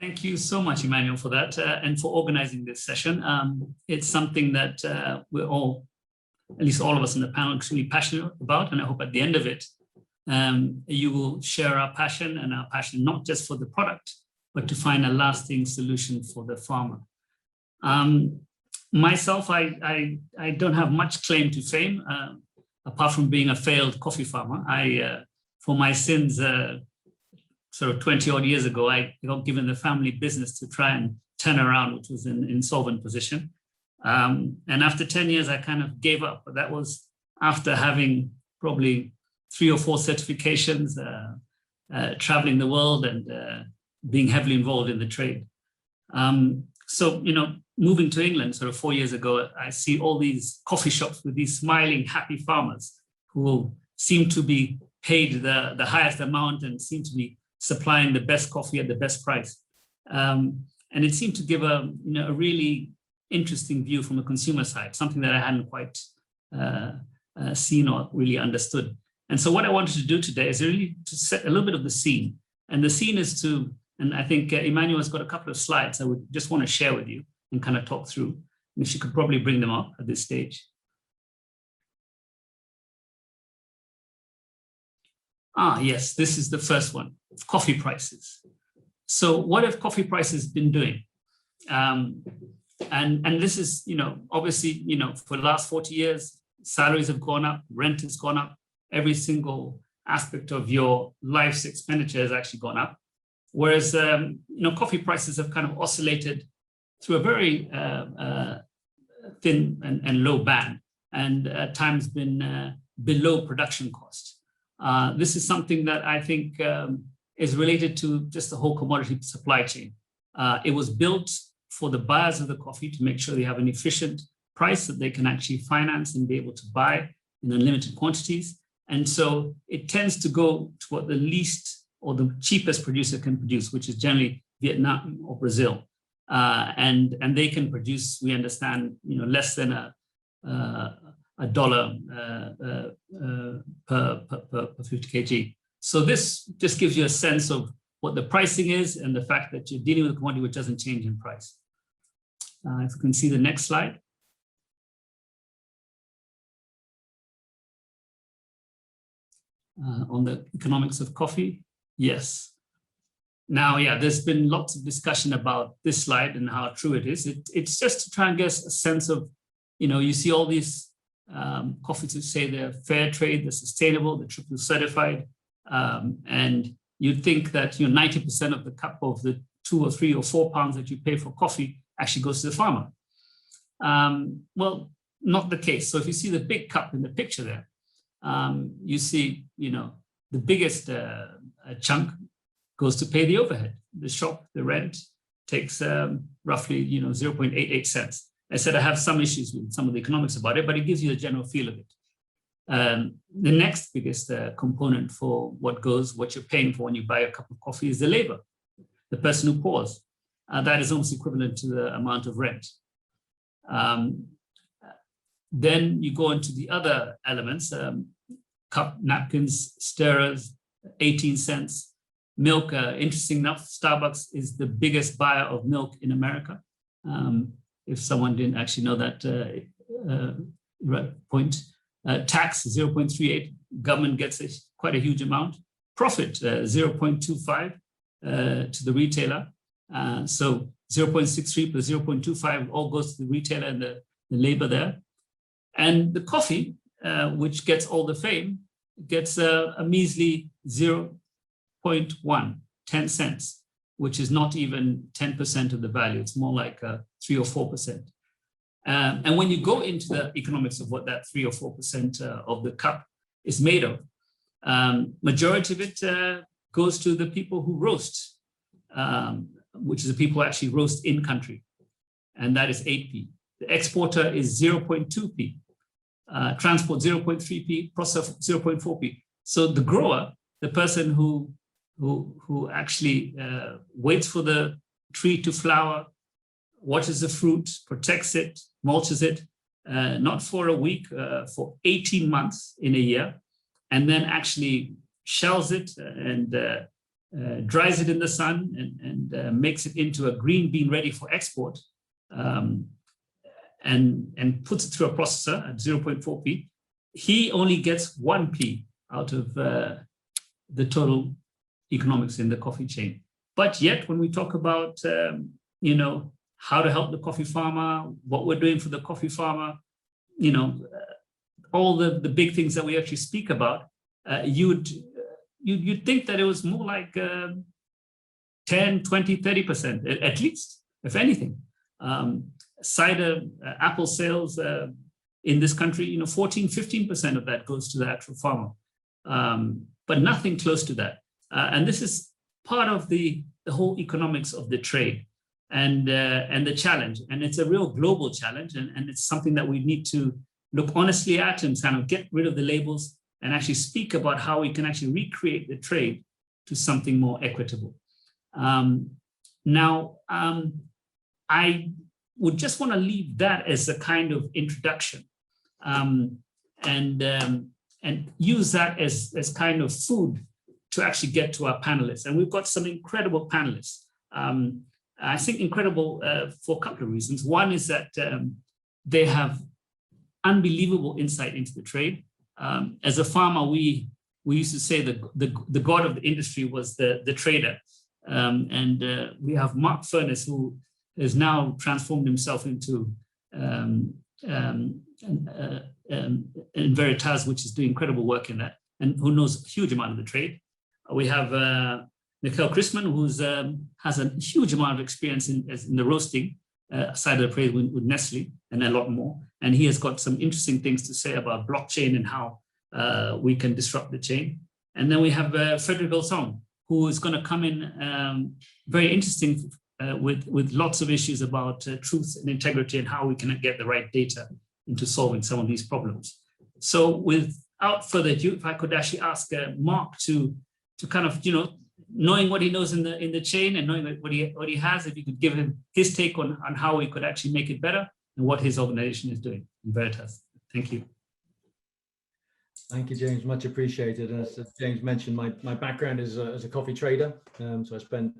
Thank you so much, Emmanuel, for that and for organizing this session. It's something that we're all, at least all of us in the panel, extremely passionate about, and I hope at the end of it, you will share our passion not just for the product, but to find a lasting solution for the farmer. Myself, I don't have much claim to fame, apart from being a failed coffee farmer. For my sins, sort of 20 odd years ago, I got given the family business to try and turn around, which was an insolvent position. And after 10 years, I kind of gave up, but that was after having probably 3 or 4 certifications, traveling the world and being heavily involved in the trade. So, moving to England sort of 4 years ago, I see all these coffee shops with these smiling, happy farmers who will seem to be paid the highest amount and seem to be supplying the best coffee at the best price. And it seemed to give a really interesting view from a consumer side, something that I hadn't quite seen or really understood. And so what I wanted to do today is really to set a little bit of the scene. And the scene is and I think Emmanuel has got a couple of slides I would just want to share with you and kind of talk through. And if she could probably bring them up at this stage. Yes, this is the first one, coffee prices. So what have coffee prices been doing? And this is, obviously, for the last 40 years, salaries have gone up, rent has gone up, every single aspect of your life's expenditure has actually gone up. Whereas, coffee prices have kind of oscillated through a very thin and low band, and at times been below production cost. This is something that I think is related to just the whole commodity supply chain. It was built for the buyers of the coffee to make sure they have an efficient price that they can actually finance and be able to buy in unlimited quantities. And so it tends to go to what the least or the cheapest producer can produce, which is generally Vietnam or Brazil. And they can produce, we understand, less than a dollar per 50 kg. So this just gives you a sense of what the pricing is and the fact that you're dealing with a commodity which doesn't change in price. If you can see the next slide. On the economics of coffee, yes. Now, there's been lots of discussion about this slide and how true it is. It's just to try and get a sense of, you see all these coffees which say they're fair trade, they're sustainable, they're triple certified, and you'd think that 90% of the cup of the 2 or 3 or 4 pounds that you pay for coffee actually goes to the farmer. Well, not the case. So if you see the big cup in the picture there, you see, the biggest chunk goes to pay the overhead. The shop, the rent takes roughly, 0.88 cents. I said I have some issues with some of the economics about it, but it gives you a general feel of it. The next biggest component for what you're paying for when you buy a cup of coffee is the labor, the person who pours. That is almost equivalent to the amount of rent. Then you go into the other elements, cup, napkins, stirrers, 18 cents. Milk, interesting enough, Starbucks is the biggest buyer of milk in America. If someone didn't actually know that point. Tax, 0.38, government gets quite a huge amount. Profit, 0.25 to the retailer. So 0.63 plus 0.25 all goes to the retailer and the labor there. And the coffee, which gets all the fame, gets a measly 0.1, 10 cents, which is not even 10% of the value. It's more like 3 or 4%. And when you go into the economics of what that 3 or 4% of the cup is made of, majority of it goes to the people who roast, which is the people who actually roast in country. And that is 8p. The exporter is 0.2p, transport 0.3p, process 0.4p. So the grower, the person who actually waits for the tree to flower, watches the fruit, protects it, mulches it, not for a week, for 18 months in a year, and then actually shells it and dries it in the sun and makes it into a green bean ready for export, and puts it through a processor at 0.4p, he only gets 1p out of the total economics in the coffee chain. But yet, when we talk about how to help the coffee farmer, what we're doing for the coffee farmer, all the big things that we actually speak about, you'd think that it was more like 10, 20, 30% at least, if anything. Cider, apple sales in this country, 14, 15% of that goes to the actual farmer, but nothing close to that. And this is part of the whole economics of the trade and the challenge. And it's a real global challenge, and it's something that we need to look honestly at and kind of get rid of the labels and actually speak about how we can actually recreate the trade to something more equitable. I would just want to leave that as a kind of introduction, and use that as kind of food to actually get to our panelists. And we've got some incredible panelists. I think incredible for a couple of reasons. One is that they have unbelievable insight into the trade. As a farmer, we used to say that the god of the industry was the trader. And we have Mark Furniss, who has now transformed himself into Enveritas, which is doing incredible work in that, and who knows a huge amount of the trade. We have Michael Chrisment, who has a huge amount of experience in the roasting side of the trade with Nestle, and a lot more. And he has got some interesting things to say about blockchain and how we can disrupt the chain. And then we have Fredrik Galtung, who is going to come in very interesting with lots of issues about truth and integrity and how we can get the right data into solving some of these problems. So without further ado, if I could actually ask Mark to kind of, knowing what he knows in the chain and knowing what he has, if you could give him his take on how we could actually make it better and what his organization is doing in Enveritas. Thank you. Thank you, James. Much appreciated. As James mentioned, my background is as a coffee trader. So I spent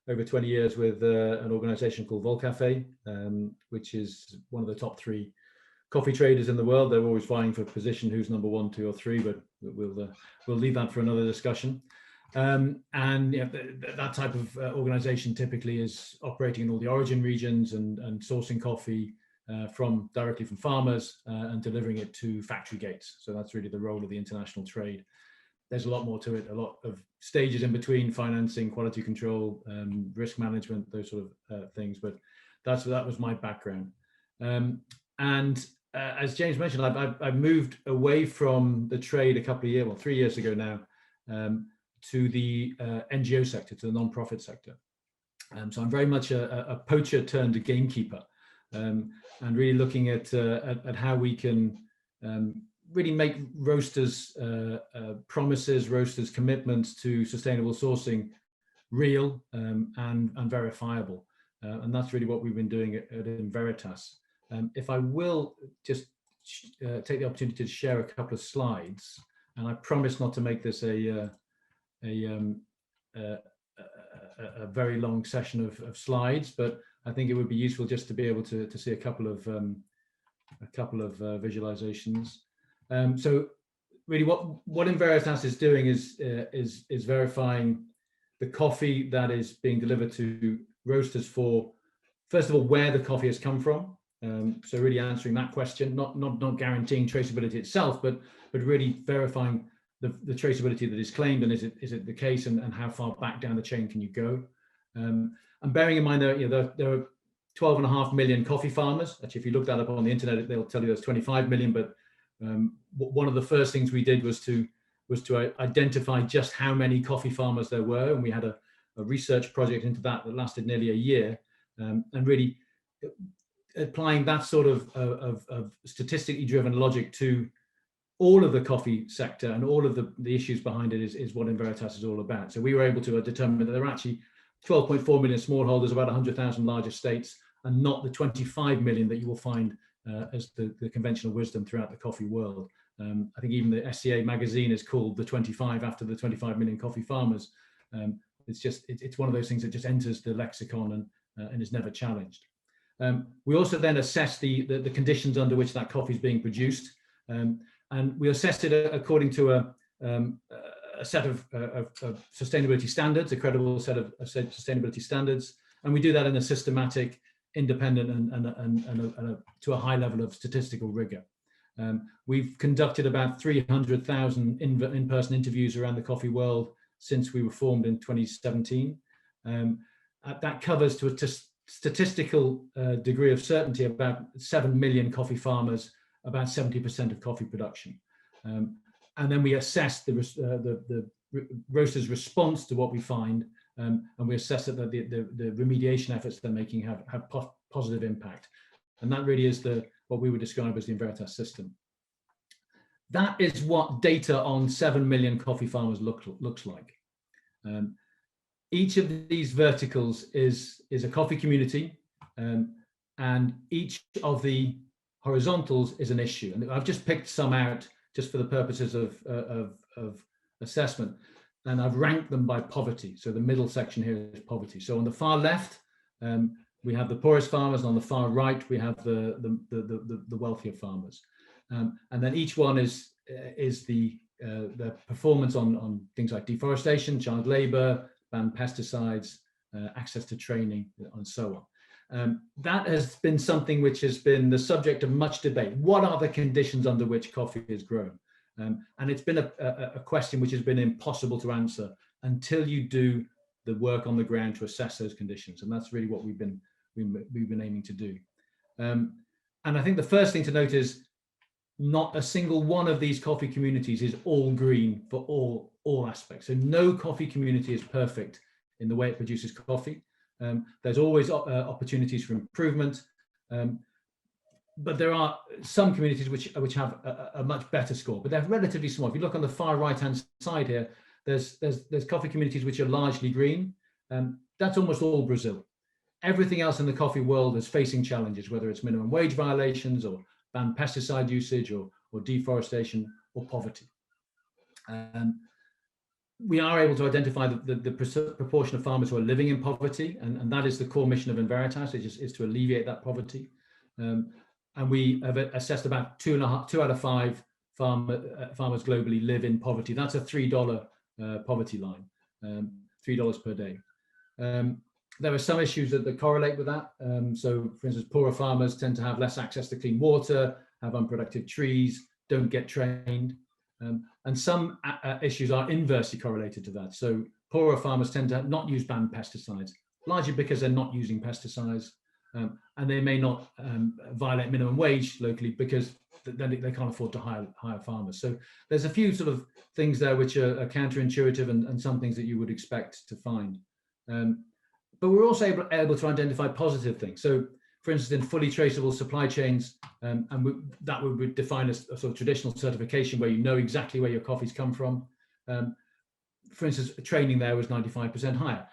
over 20 years with an organization called Volcafe, which is one of the top 3 coffee traders in the world. They're always vying for position who's number 1, 2, or 3, but we'll leave that for another discussion. And that type of organization typically is operating in all the origin regions and sourcing coffee directly from farmers and delivering it to factory gates. So that's really the role of the international trade. There's a lot more to it, a lot of stages in between: financing, quality control, risk management, those sort of things. But that was my background. As James mentioned, I've moved away from the trade a couple of years, 3 years ago now, to the NGO sector, to the non-profit sector. So I'm very much a poacher turned a gamekeeper, and really looking at how we can really make roasters' promises, roasters' commitments to sustainable sourcing real and verifiable. And that's really what we've been doing at Enveritas. If I will just take the opportunity to share a couple of slides, and I promise not to make this a very long session of slides, but I think it would be useful just to be able to see a couple of visualizations. So really, what Enveritas is doing is verifying the coffee that is being delivered to roasters for, first of all, where the coffee has come from. So really answering that question, not guaranteeing traceability itself, but really verifying the traceability that is claimed, and is it the case, and how far back down the chain can you go? And bearing in mind there are 12.5 million coffee farmers. Actually, if you look that up on the internet, they'll tell you there's 25 million. But one of the first things we did was to identify just how many coffee farmers there were, and we had a research project into that lasted nearly a year, and really applying that sort of statistically driven logic to all of the coffee sector and all of the issues behind it is what Enveritas is all about. So we were able to determine that there are actually 12.4 million smallholders, about 100,000 large estates, and not the 25 million that you will find as the conventional wisdom throughout the coffee world. I think even the SCA magazine is called the 25 after the 25 million coffee farmers. it's one of those things that just enters the lexicon and is never challenged. We also then assess the conditions under which that coffee is being produced, and we assess it according to a set of sustainability standards, a credible set of sustainability standards, and we do that in a systematic, independent, and to a high level of statistical rigor. We've conducted about 300,000 in-person interviews around the coffee world since we were formed in 2017. That covers to a statistical degree of certainty about 7 million coffee farmers, about 70% of coffee production. And then we assess the roasters' response to what we find, and we assess that the remediation efforts they're making have positive impact. And that really is what we would describe as the Enveritas system. That is what data on 7 million coffee farmers looks like. Each of these verticals is a coffee community, and each of the horizontals is an issue. And I've just picked some out just for the purposes of assessment, and I've ranked them by poverty. So the middle section here is poverty. So on the far left, we have the poorest farmers, and on the far right, we have the wealthier farmers. And then each one is the performance on things like deforestation, child labor, banned pesticides, access to training, and so on. That has been something which has been the subject of much debate. What are the conditions under which coffee is grown? And it's been a question which has been impossible to answer until you do the work on the ground to assess those conditions. And that's really what we've been aiming to do. And I think the first thing to note is not a single one of these coffee communities is all green for all aspects. So no coffee community is perfect in the way it produces coffee. There's always opportunities for improvement, but there are some communities which have a much better score, but they're relatively small. If you look on the far right-hand side here, there's coffee communities which are largely green. That's almost all Brazil. Everything else in the coffee world is facing challenges, whether it's minimum wage violations or banned pesticide usage or deforestation or poverty. We are able to identify the proportion of farmers who are living in poverty, and that is the core mission of Enveritas, is to alleviate that poverty. And we have assessed about 2 out of 5 farmers globally live in poverty. That's a $3 poverty line, $3 per day. There are some issues that correlate with that. So, for instance, poorer farmers tend to have less access to clean water, have unproductive trees, don't get trained. And some issues are inversely correlated to that. So poorer farmers tend to not use banned pesticides, largely because they're not using pesticides, and they may not violate minimum wage locally because then they can't afford to hire farmers. So there's a few sort of things there which are counterintuitive and some things that you would expect to find. But we're also able to identify positive things. So, for instance, in fully traceable supply chains, that would define as a sort of traditional certification where you know exactly where your coffees come from. For instance, training there was 95% higher.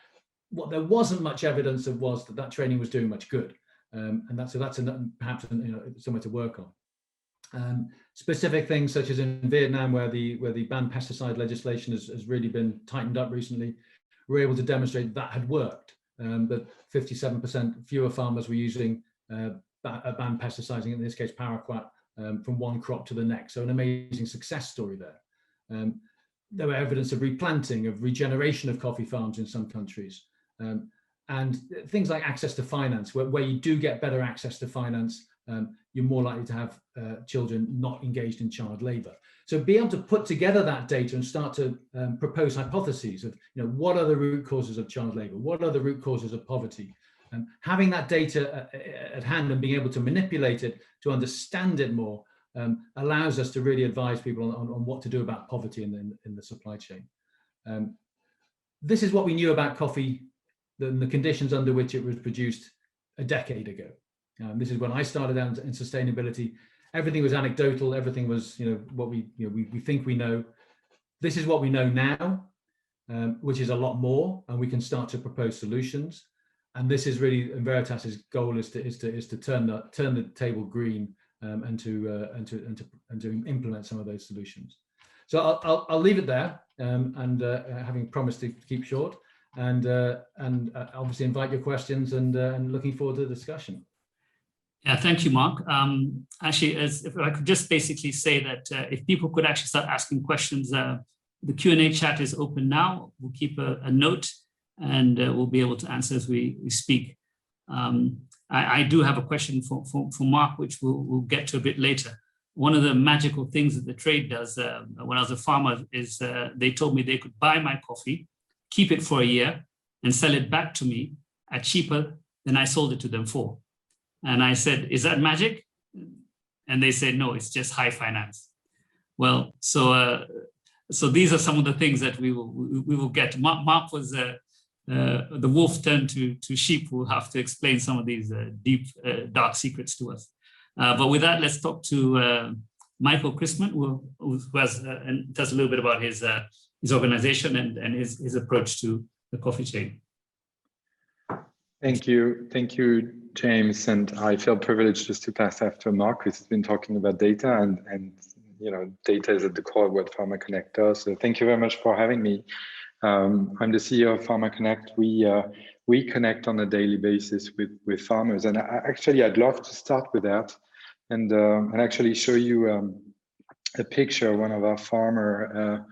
What there wasn't much evidence of was that training was doing much good, and that's perhaps somewhere to work on. Specific things such as in Vietnam, where the banned pesticide legislation has really been tightened up recently, we're able to demonstrate that had worked. But 57% fewer farmers were using banned pesticides, in this case paraquat, from one crop to the next. So an amazing success story there. There were evidence of replanting, of regeneration of coffee farms in some countries. And things like access to finance, where you do get better access to finance, you're more likely to have children not engaged in child labor. So be able to put together that data and start to propose hypotheses of, what are the root causes of child labor? What are the root causes of poverty? And having that data at hand and being able to manipulate it to understand it more allows us to really advise people on what to do about poverty in the supply chain. This is what we knew about coffee, the conditions under which it was produced a decade ago. This is when I started out in sustainability. Everything was anecdotal. Everything was, what we think we know. This is what we know now, which is a lot more, and we can start to propose solutions. And this is really Enveritas's goal is to turn the table green and to implement some of those solutions. So I'll leave it there, and having promised to keep short, and obviously invite your questions, and looking forward to the discussion. Yeah, thank you, Mark. Actually, if I could just basically say that if people could actually start asking questions, the Q&A chat is open now. We'll keep a note, and we'll be able to answer as we speak. I do have a question for Mark, which we'll get to a bit later. One of the magical things that the trade does when I was a farmer is they told me they could buy my coffee, keep it for a year, and sell it back to me at cheaper than I sold it to them for. And I said, is that magic? And they said, no, it's just high finance. Well, so these are some of the things that we will get. Mark was the wolf turned to sheep, who will have to explain some of these deep, dark secrets to us. But with that, let's talk to Michael Chrisment, who has and tells a little bit about his organization and his approach to the coffee chain. Thank you, James. And I feel privileged just to pass after Mark, who's been talking about data, and data is at the core of what PharmaConnect does. So thank you very much for having me. I'm the CEO of PharmaConnect. We connect on a daily basis with farmers, and I'd love to start with that, and actually show you a picture of one of our farmer.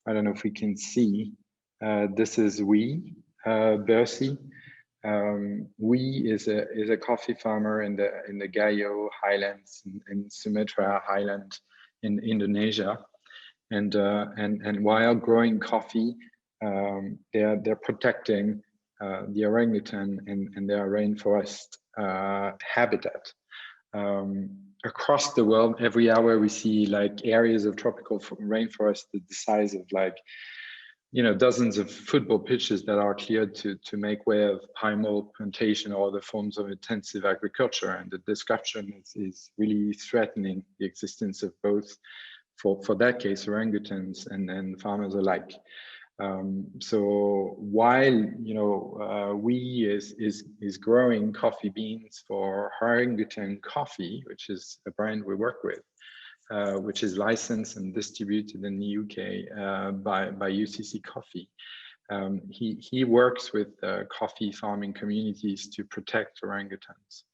I don't know if we can see. This is Bercy. Is a coffee farmer in the Gayo Highlands in Sumatra Highland in Indonesia, and while growing coffee, they're protecting the orangutan and their rainforest habitat. Across the world, every hour we see like areas of tropical rainforest the size of dozens of football pitches that are cleared to make way of palm oil plantation or other forms of intensive agriculture, and the destruction is really threatening the existence of both, for that case, orangutans and farmers alike. So while is growing coffee beans for orangutan coffee, which is a brand we work with, which is licensed and distributed in the UK by UCC Coffee. He works with coffee farming communities to protect orangutans.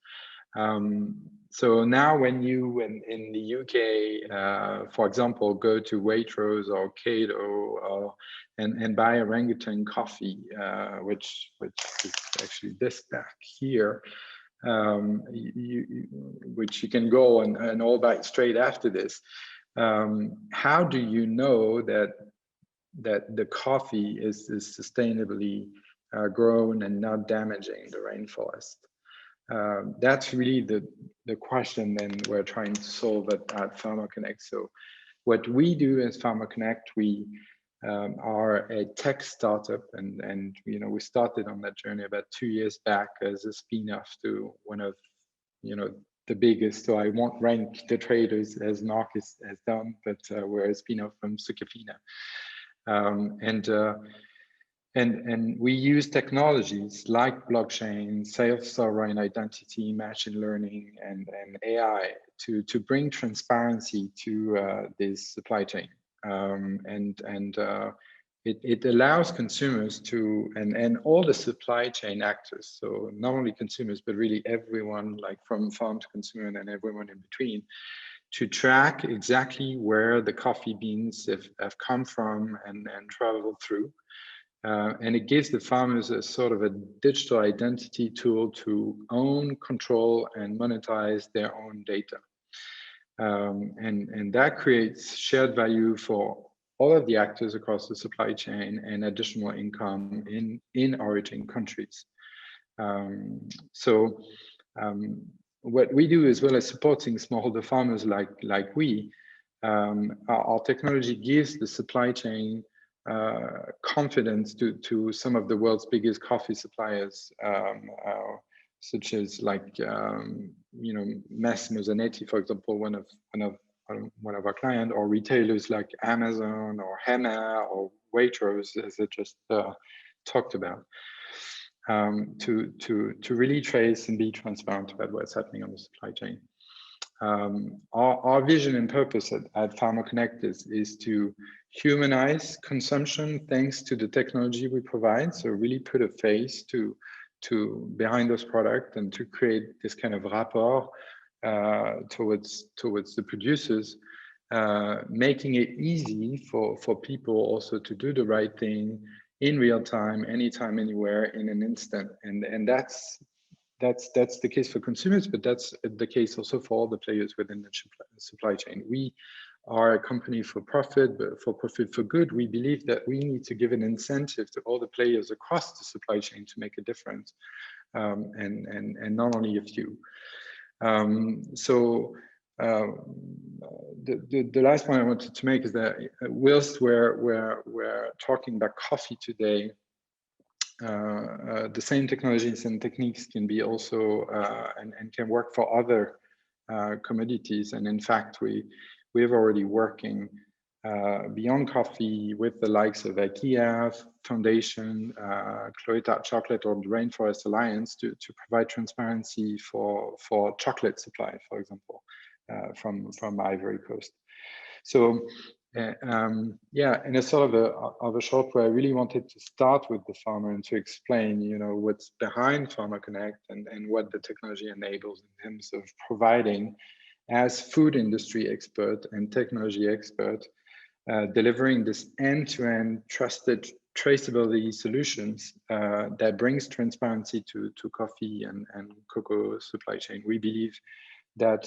So now when you in the UK, for example, go to Waitrose or Cato and buy orangutan coffee, which is actually this back here, which you can go and all buy straight after this. How do you know that the coffee is sustainably grown and not damaging the rainforest? That's really the question then we're trying to solve at PharmaConnect. So what we do as PharmaConnect, we are a tech startup, and we started on that journey about 2 years back as a spin-off to one of the biggest. So I won't rank the traders as Mark has done, but we're a spin-off from Sukafina, and we use technologies like blockchain, self-sovereign identity, machine learning, and AI to bring transparency to this supply chain. It allows consumers to, and all the supply chain actors, so not only consumers, but really everyone, like from farm to consumer and everyone in between, to track exactly where the coffee beans have come from and traveled through. And it gives the farmers a sort of a digital identity tool to own, control, and monetize their own data. And that creates shared value for all of the actors across the supply chain and additional income in origin countries. What we do, as well as supporting smallholder farmers like we, our technology gives the supply chain confidence to some of the world's biggest coffee suppliers, such as Massimo Zanetti, for example, one of our clients, or retailers like Amazon or Hema or Waitrose, as I just talked about, to really trace and be transparent about what's happening on the supply chain. Our vision and purpose at PharmaConnect is to humanize consumption thanks to the technology we provide. So really put a face to behind those products and to create this kind of rapport towards the producers, making it easy for people also to do the right thing in real time, anytime, anywhere, in an instant. And that's the case for consumers, but that's the case also for all the players within the supply chain. We are a company for profit, but for profit for good. We believe that we need to give an incentive to all the players across the supply chain to make a difference, and not only a few. The last point I wanted to make is that whilst we're talking about coffee today, the same technologies and techniques can be also and can work for other commodities. And in fact, we're already working beyond coffee with the likes of IKEA, Foundation, Cloetta Chocolate, or the Rainforest Alliance to provide transparency for chocolate supply, for example, from Ivory Coast. So yeah, in a sort of a short way, I really wanted to start with the farmer and to explain, what's behind PharmaConnect and what the technology enables in terms of providing, as food industry expert and technology expert, delivering this end-to-end trusted traceability solutions that brings transparency to coffee and cocoa supply chain. We believe that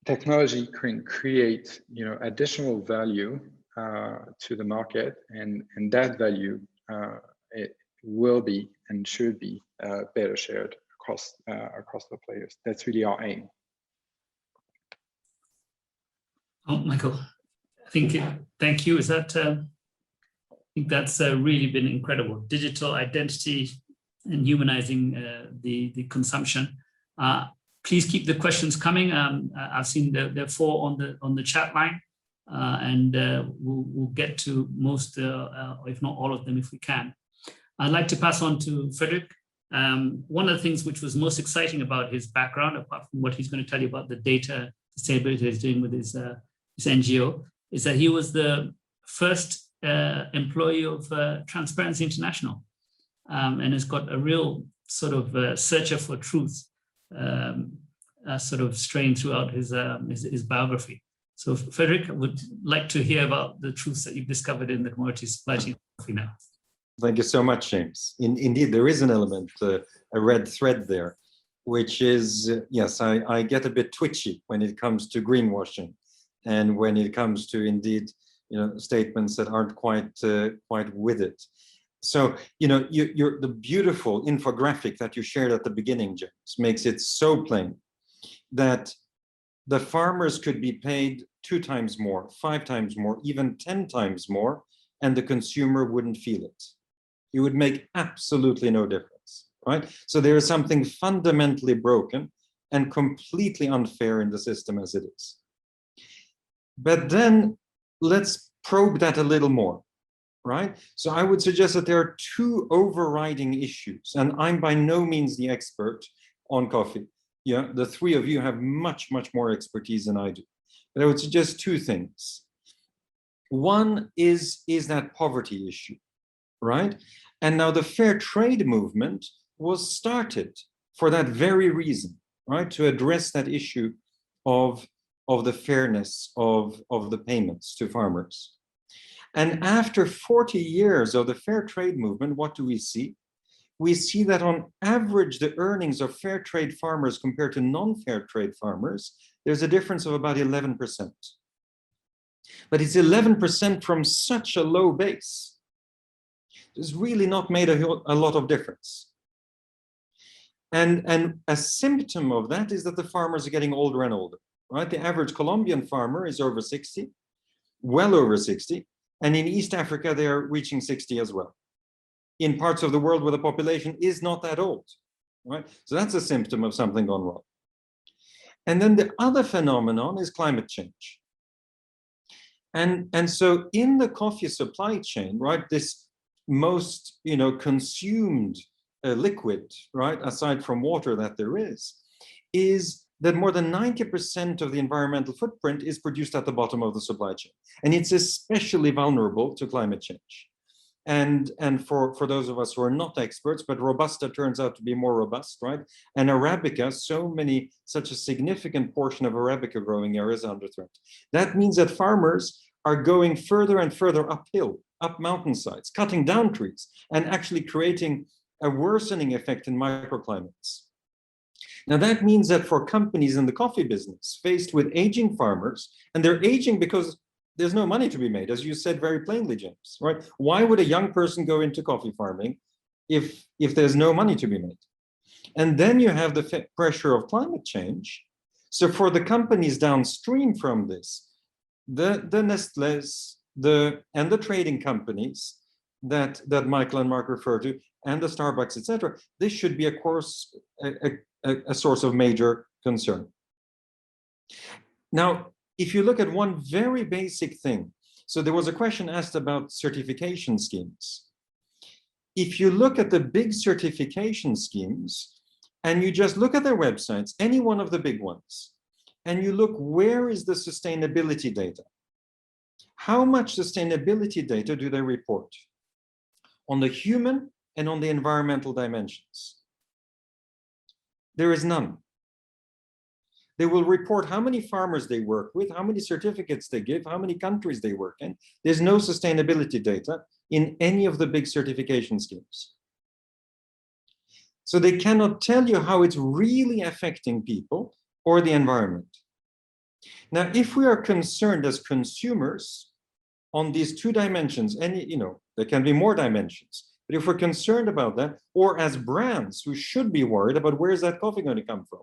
technology can create, additional value to the market, and that value it will be and should be better shared across the players. That's really our aim. Oh, Michael, thank you. I think that's really been incredible. Digital identity and humanizing the consumption. Please keep the questions coming. I've seen there are 4 on the chat line, and we'll get to most, if not all of them, if we can. I'd like to pass on to Fredrik. One of the things which was most exciting about his background, apart from what he's going to tell you about the data disabled he's doing with his NGO, is that he was the first employee of Transparency International, and has got a real sort of searcher for truth sort of strain throughout his biography. So Fredrik, I would like to hear about the truths that you've discovered in the commodity supply chain now. Thank you so much, James. Indeed, there is an element, a red thread there, which is, yes, I get a bit twitchy when it comes to greenwashing, and when it comes to, indeed, statements that aren't quite with it. So, the beautiful infographic that you shared at the beginning, James, makes it so plain that the farmers could be paid 2 times more, 5 times more, even 10 times more, and the consumer wouldn't feel it. It would make absolutely no difference, right? So there is something fundamentally broken and completely unfair in the system as it is. But then let's probe that a little more, right? So I would suggest that there are 2 overriding issues, and I'm by no means the expert on coffee. Yeah, the 3 of you have much, much more expertise than I do. But I would suggest 2 things. One is that poverty issue, right? And now the fair trade movement was started for that very reason, right? To address that issue of the fairness of the payments to farmers. And after 40 years of the fair trade movement, what do we see? We see that on average, the earnings of fair trade farmers compared to non-fair trade farmers, there's a difference of about 11%. But it's 11% from such a low base. It's really not made a lot of difference. And a symptom of that is that the farmers are getting older and older, right? The average Colombian farmer is over 60, well over 60. And in East Africa, they're reaching 60 as well. In parts of the world where the population is not that old, right? So that's a symptom of something gone wrong. And then the other phenomenon is climate change. And so in the coffee supply chain, right, this most, consumed liquid, right, aside from water that there is that more than 90% of the environmental footprint is produced at the bottom of the supply chain. And it's especially vulnerable to climate change. And for those of us who are not experts, but Robusta turns out to be more robust, right? And Arabica, such a significant portion of Arabica growing areas are under threat. That means that farmers are going further and further uphill, up mountainsides, cutting down trees, and actually creating a worsening effect in microclimates. Now that means that for companies in the coffee business faced with aging farmers, and they're aging because there's no money to be made, as you said very plainly, James, right? Why would a young person go into coffee farming if there's no money to be made? And then you have the pressure of climate change. So for the companies downstream from this, the Nestlés, and the trading companies that Michael and Mark refer to, and the Starbucks, etc., this should be, of course, a source of major concern. Now, if you look at one very basic thing, so there was a question asked about certification schemes. If you look at the big certification schemes, and you just look at their websites, any one of the big ones, and you look, where is the sustainability data? How much sustainability data do they report on the human and on the environmental dimensions? There is none. They will report how many farmers they work with, how many certificates they give, how many countries they work in. There's no sustainability data in any of the big certification schemes. So they cannot tell you how it's really affecting people or the environment. Now, if we are concerned as consumers on these two dimensions, and there can be more dimensions, but if we're concerned about that, or as brands who should be worried about where is that coffee going to come from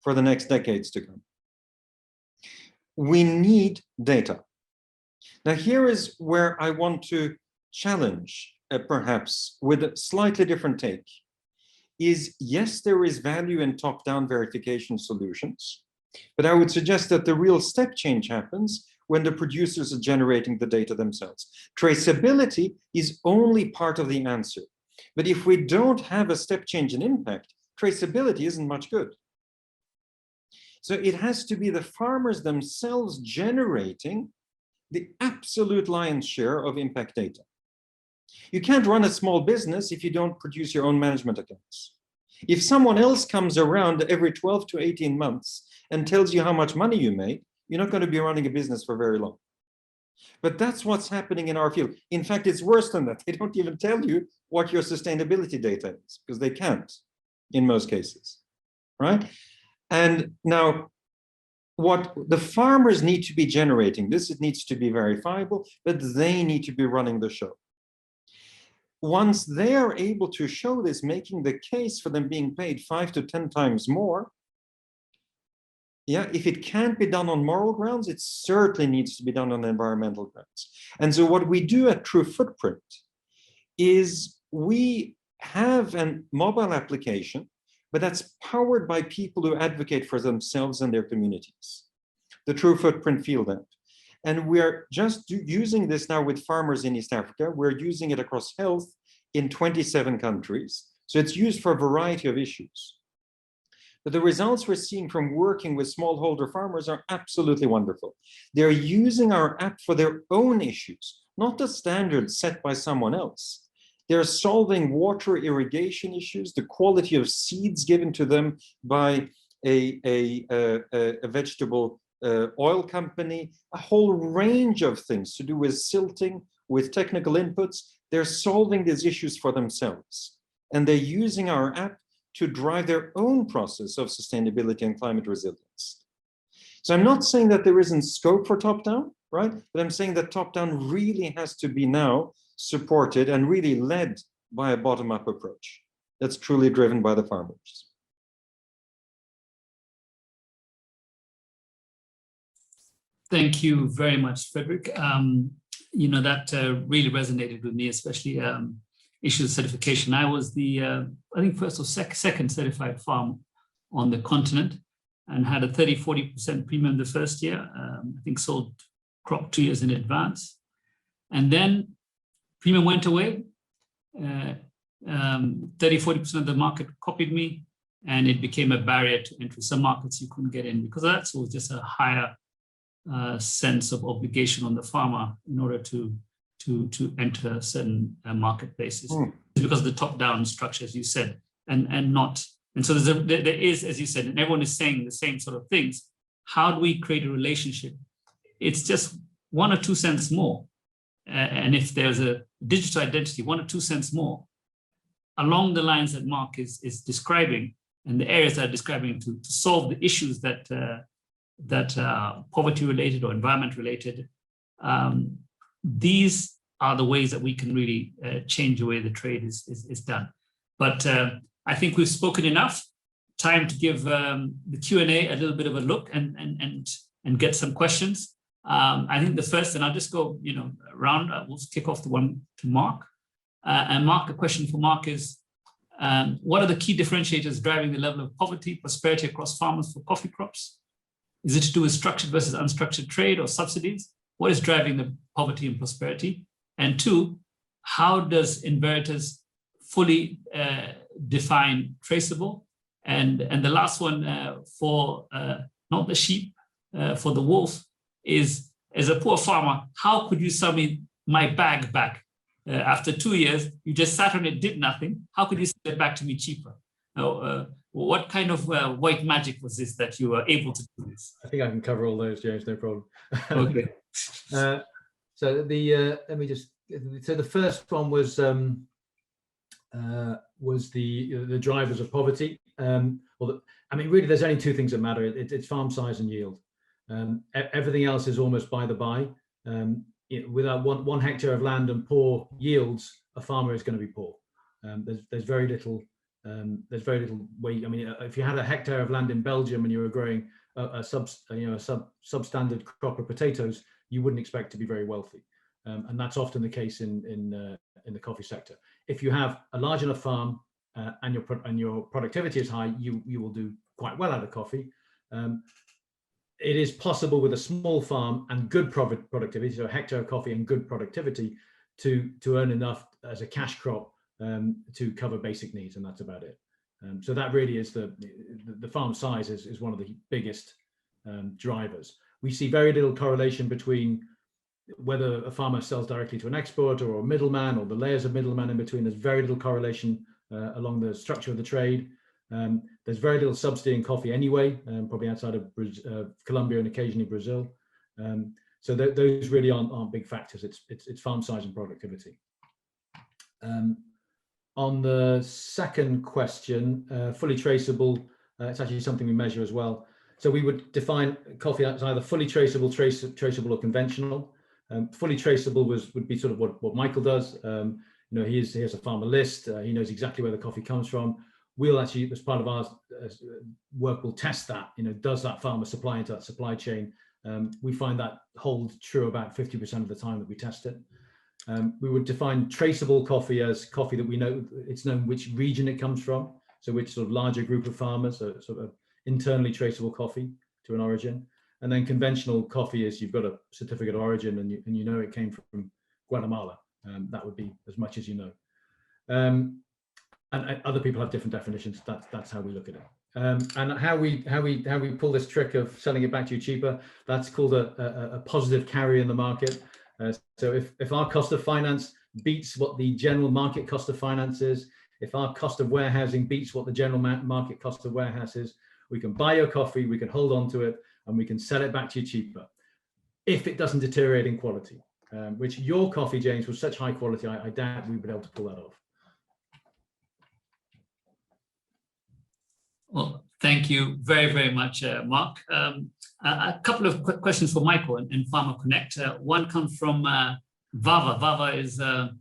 for the next decades to come, we need data. Now, here is where I want to challenge, perhaps with a slightly different take, is yes, there is value in top-down verification solutions, but I would suggest that the real step change happens when the producers are generating the data themselves. Traceability is only part of the answer. But if we don't have a step change in impact, traceability isn't much good. So it has to be the farmers themselves generating the absolute lion's share of impact data. You can't run a small business if you don't produce your own management accounts. If someone else comes around every 12 to 18 months and tells you how much money you made, you're not going to be running a business for very long. But that's what's happening in our field. In fact, it's worse than that. They don't even tell you what your sustainability data is, because they can't in most cases, right? And now, what the farmers need to be generating, it needs to be verifiable, but they need to be running the show. Once they are able to show this, making the case for them being paid 5 to 10 times more, yeah, if it can't be done on moral grounds, it certainly needs to be done on environmental grounds. And so what we do at TrueFootprint is we have a mobile application, but that's powered by people who advocate for themselves and their communities, the TrueFootprint Field app. And we're just using this now with farmers in East Africa. We're using it across health in 27 countries. So it's used for a variety of issues. But the results we're seeing from working with smallholder farmers are absolutely wonderful. They're using our app for their own issues, not the standards set by someone else. They're solving water irrigation issues, the quality of seeds given to them by a vegetable oil company, a whole range of things to do with silting, with technical inputs. They're solving these issues for themselves. And they're using our app to drive their own process of sustainability and climate resilience. So I'm not saying that there isn't scope for top-down, right? But I'm saying that top-down really has to be now supported and really led by a bottom-up approach that's truly driven by the farmers. Thank you very much, Fredrik. That really resonated with me, especially issue of certification. I was the, I think, first or second certified farm on the continent and had a 30-40% premium the first year. I think sold crop 2 years in advance. And then premium went away. 30-40% of the market copied me. and it became a barrier to entry. Some markets you couldn't get in because that's was just a higher sense of obligation on the farmer in order to enter certain marketplaces. Because of the top-down structure, as you said, and so there is, as you said, and everyone is saying the same sort of things. How do we create a relationship? It's just 1 or 2 cents more. And if there's a digital identity, 1 or 2 cents more, along the lines that Mark is describing, and the areas that are describing to solve the issues that poverty-related or environment-related, these are the ways that we can really change the way the trade is done. But I think we've spoken enough. Time to give the Q&A a little bit of a look and get some questions. I think the first, and I'll just go around, we'll kick off the one to Mark. And Mark, the question for Mark is, what are the key differentiators driving the level of poverty, prosperity across farmers for coffee crops? Is it to do with structured versus unstructured trade or subsidies? What is driving the poverty and prosperity? And 2, how does Enveritas fully define traceable? And the last one for not the sheep, for the wolf, is as a poor farmer, how could you sell me my bag back? After 2 years, you just sat on it, did nothing. How could you sell it back to me cheaper? What kind of white magic was this that you were able to do this? I think I can cover all those, James, no problem. Okay. So let me just. So the first one was the drivers of poverty. Really, there's only 2 things that matter. It's farm size and yield. Everything else is almost by the by. Without one hectare of land and poor yields, a farmer is going to be poor. There's very little. There's very little way. If you had a hectare of land in Belgium and you were growing a substandard crop of potatoes, you wouldn't expect to be very wealthy, and that's often the case in the coffee sector. If you have a large enough farm and your productivity is high, you will do quite well out of coffee. It is possible with a small farm and good productivity, so a hectare of coffee and good productivity, to earn enough as a cash crop to cover basic needs, and that's about it. So that really is the farm size is one of the biggest drivers. We see very little correlation between whether a farmer sells directly to an exporter or a middleman or the layers of middleman in between. There's very little correlation along the structure of the trade. There's very little subsidy in coffee anyway, probably outside of Colombia and occasionally Brazil. So those really aren't big factors. It's farm size and productivity. On the second question, fully traceable, it's actually something we measure as well. So we would define coffee as either fully traceable, traceable or conventional. Fully traceable would be sort of what Michael does. He has a farmer list. He knows exactly where the coffee comes from. We'll actually, as part of our work, we'll test that. Does that farmer supply into that supply chain? We find that holds true about 50% of the time that we test it. We would define traceable coffee as coffee that we know, it's known which region it comes from. So which sort of larger group of farmers, so sort of internally traceable coffee to an origin. And then conventional coffee is you've got a certificate of origin and you know it came from Guatemala. That would be as much as you know. And other people have different definitions. That's how we look at it. And how we pull this trick of selling it back to you cheaper, that's called a positive carry in the market. So if our cost of finance beats what the general market cost of finance is, if our cost of warehousing beats what the general market cost of warehouse is, we can buy your coffee, we can hold on to it, and we can sell it back to you cheaper if it doesn't deteriorate in quality, which your coffee, James, was such high quality, I doubt we would be able to pull that off. Well, thank you very, very much, Mark. A couple of quick questions for Michael in Pharma Connect. One comes from Vava. Vava is a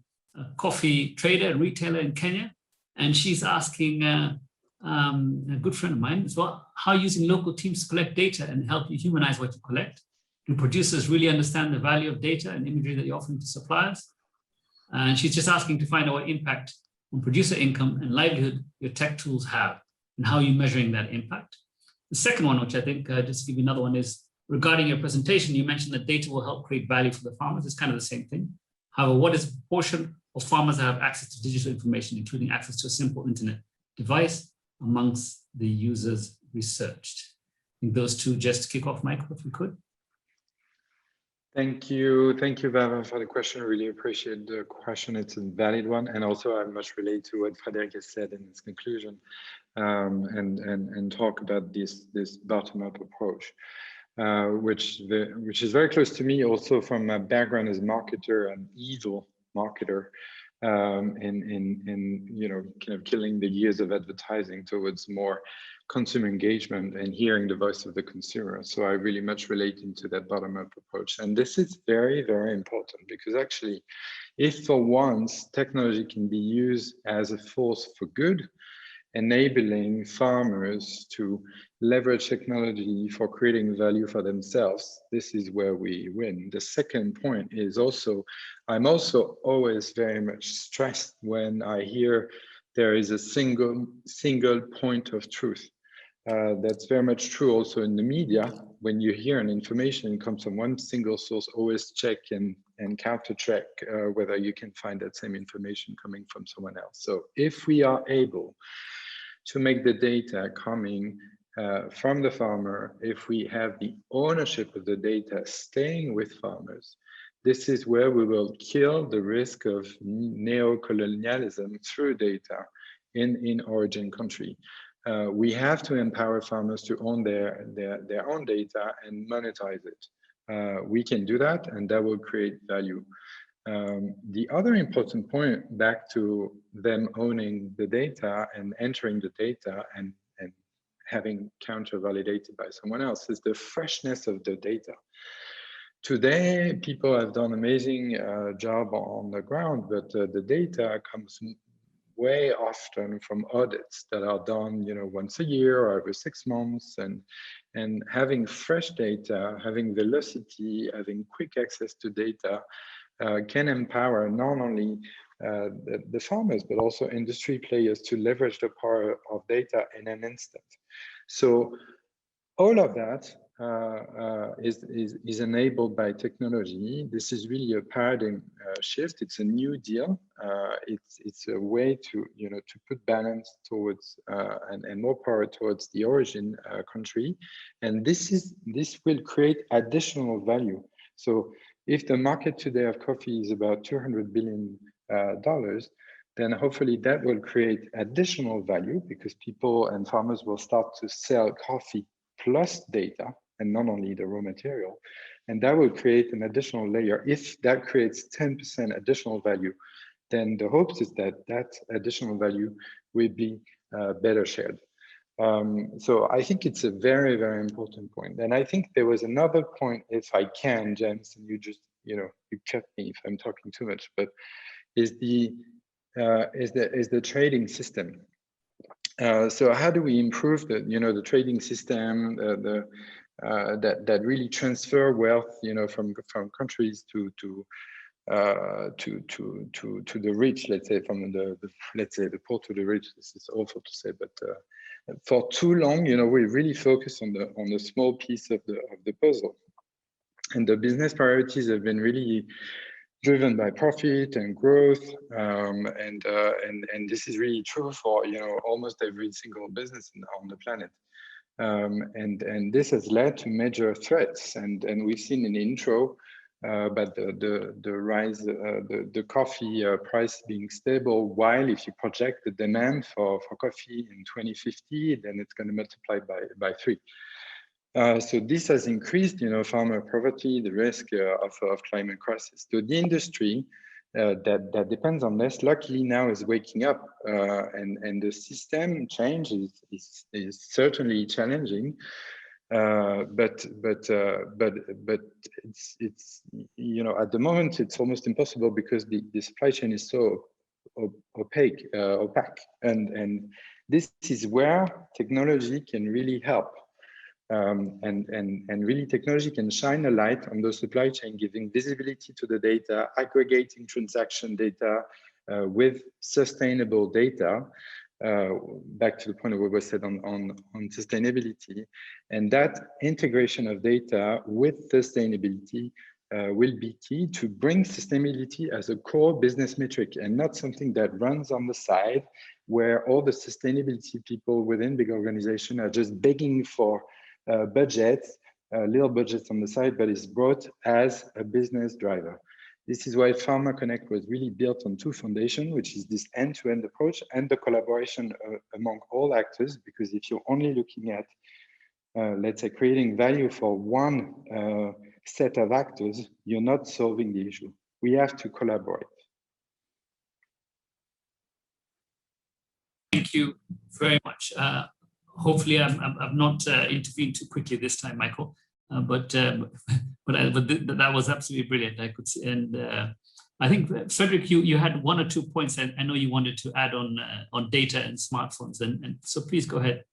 coffee trader and retailer in Kenya, and she's asking a good friend of mine as well, how using local teams to collect data and help you humanize what you collect? Do producers really understand the value of data and imagery that you're offering to suppliers? And she's just asking to find out what impact on producer income and livelihood your tech tools have, and how you're measuring that impact. The second one, which I think, just to give you another one, is regarding your presentation, you mentioned that data will help create value for the farmers. It's kind of the same thing. However, what is the proportion of farmers that have access to digital information, including access to a simple internet device? amongst the users researched? I think those two just to kick off, Michael, if we could. Thank you, Bava, for the question. I really appreciate the question. It's a valid one, and also I must relate to what Fredrik has said in his conclusion, and talk about this bottom-up approach, which is very close to me, also from my background as a marketer, an evil marketer, in you know, kind of killing the years of advertising towards more consumer engagement and hearing the voice of the consumer. So I really much relate into that bottom-up approach. And this is very, very important, because actually, if for once technology can be used as a force for good, enabling farmers to leverage technology for creating value for themselves, this is where we win. The second point is also, I'm also always very much stressed when I hear there is a single point of truth. That's very much true also in the media. When you hear an information comes from one single source, always check and counter check whether you can find that same information coming from someone else. So if we are able to make the data coming from the farmer, if we have the ownership of the data staying with farmers, this is where we will kill the risk of neo-colonialism through data in origin country. We have to empower farmers to own their own data and monetize it. We can do that, and that will create value. The other important point, back to them owning the data and entering the data and having counter-validated by someone else, is the freshness of the data. Today, people have done amazing job on the ground, but the data comes way often from audits that are done, you know, once a year or every 6 months, and having fresh data, having velocity, having quick access to data can empower not only the farmers, but also industry players to leverage the power of data in an instant. So all of that is enabled by technology. This is really a paradigm shift. It's a new deal. It's a way to, you know, to put balance towards and more power towards the origin country, and this will create additional value. So if the market today of coffee is about $200 billion, then hopefully that will create additional value, because people and farmers will start to sell coffee plus data and not only the raw material, and that will create an additional layer. If that creates 10% additional value, then the hopes is that that additional value will be better shared. So I think it's a very, very important point. And I think there was another point, if I can, James, and you just, you know, you cut me if I'm talking too much, but is the trading system. So how do we improve the, you know, the trading system, that really transfer wealth, you know, from countries to the rich, let's say, from let's say the poor to the rich. This is awful to say, but for too long, you know, we really focus on the small piece of the puzzle, and the business priorities have been really driven by profit and growth, and this is really true for, you know, almost every single business on the planet. And this has led to major threats, and we've seen in the intro but the rise, the coffee price being stable, while if you project the demand for coffee in 2050, then it's going to multiply by 3. So this has increased, you know, farmer poverty, the risk of climate crisis. So the industry that depends on this, luckily now is waking up, and the system change is certainly challenging, but it's you know, at the moment it's almost impossible because the supply chain is so opaque, and this is where technology can really help. And really technology can shine a light on the supply chain, giving visibility to the data, aggregating transaction data with sustainable data, back to the point of what was said on sustainability. And that integration of data with sustainability will be key to bring sustainability as a core business metric and not something that runs on the side where all the sustainability people within big organizations are just begging for budgets, little budgets on the side, but it's brought as a business driver. This is why PharmaConnect was really built on two foundations, which is this end-to-end approach and the collaboration among all actors, because if you're only looking at, let's say, creating value for one set of actors, you're not solving the issue. We have to collaborate. Thank you very much. Hopefully, I've not intervened too quickly this time, Michael. But that was absolutely brilliant. I could see, and I think Fredrik, you had one or 2 points I know you wanted to add on data and smartphones, and so please go ahead.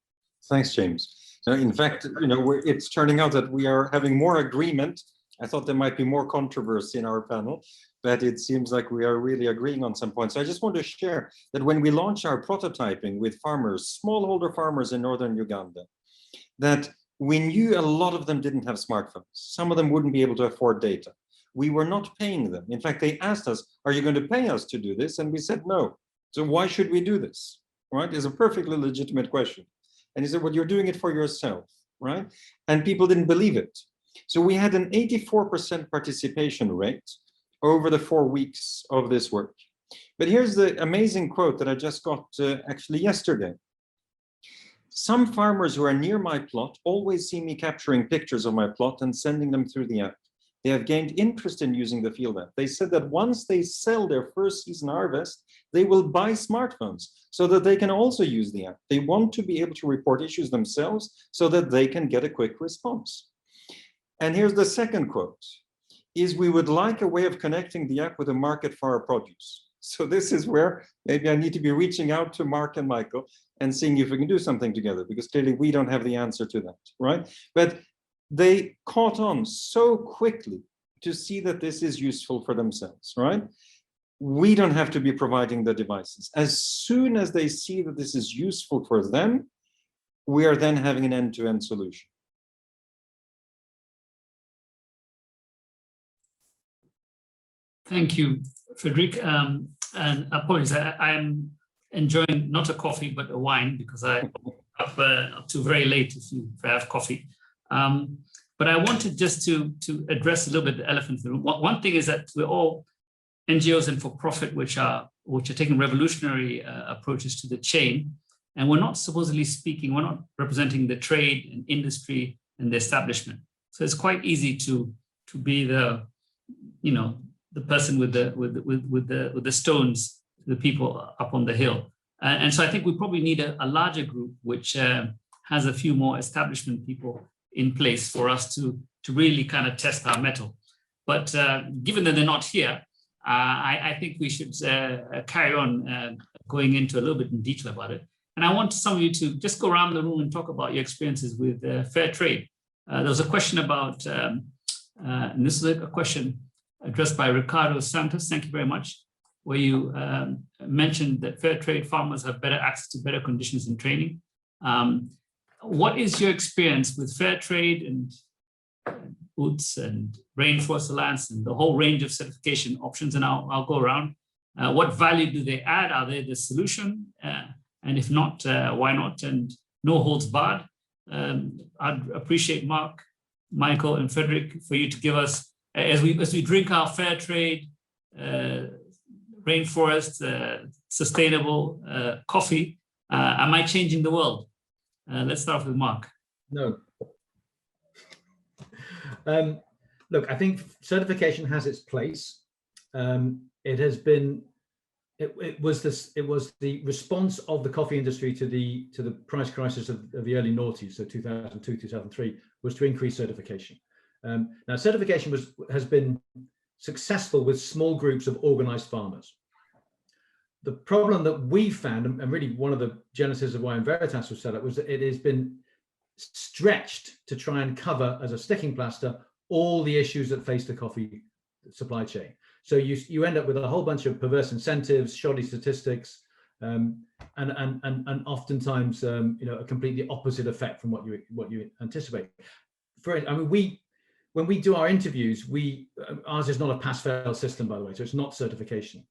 Thanks, James. So in fact, it's turning out that we are having more agreement. I thought there might be more controversy in our panel, but it seems like we are really agreeing on some points. So I just want to share that when we launch our prototyping with farmers, smallholder farmers in northern Uganda, that we knew a lot of them didn't have smartphones. Some of them wouldn't be able to afford data. We were not paying them. In fact, they asked us, are you going to pay us to do this? And we said, no. So why should we do this? Right? It's a perfectly legitimate question. And he said, well, you're doing it for yourself, right? And people didn't believe it. So we had an 84% participation rate over the 4 weeks of this work. But here's the amazing quote that I just got actually yesterday. Some farmers who are near my plot always see me capturing pictures of my plot and sending them through the app. They have gained interest in using the field app. They said that once they sell their first season harvest, they will buy smartphones so that they can also use the app. They want to be able to report issues themselves so that they can get a quick response. And here's the second quote, is we would like a way of connecting the app with a market for our produce. So this is where maybe I need to be reaching out to Mark and Michael and seeing if we can do something together, because clearly we don't have the answer to that, right? But they caught on so quickly to see that this is useful for themselves, right? We don't have to be providing the devices. As soon as they see that this is useful for them, we are then having an end-to-end solution. Thank you, Fredrik. And apologies, I'm enjoying not a coffee, but a wine, because I'm up to very late if I have coffee. But I wanted just to address a little bit the elephant in the room. One thing is that we're all NGOs and for-profit, which are taking revolutionary approaches to the chain. And we're not supposedly speaking, we're not representing the trade and industry and the establishment. So it's quite easy to be the person with the stones, the people up on the hill. And so I think we probably need a larger group, which has a few more establishment people in place for us to really kind of test our mettle. But given that they're not here, I think we should carry on going into a little bit in detail about it. And I want some of you to just go around the room and talk about your experiences with fair trade. There was a question about, and this is a question addressed by Ricardo Santos, thank you very much, where you mentioned that fair trade farmers have better access to better conditions and training. What is your experience with fair trade and UTZ and Rainforest Alliance and the whole range of certification options? And I'll go around. What value do they add? Are they the solution? And if not, why not? And no holds barred. I'd appreciate Mark, Michael, and Fredrik for you to give us, as we drink our fair trade, rainforest, sustainable coffee, am I changing the world? Let's start with Mark. No. Look, I think certification has its place. It was the response of the coffee industry to the price crisis of the early noughties, so 2002, 2003, was to increase certification. Now, certification has been successful with small groups of organized farmers. The problem that we found, and really one of the genesis of why Enveritas was set up, was that it has been stretched to try and cover as a sticking plaster all the issues that face the coffee supply chain. So you end up with a whole bunch of perverse incentives, shoddy statistics, and oftentimes a completely opposite effect from what you anticipate. When we do our interviews, ours is not a pass-fail system, by the way, so it's not certification.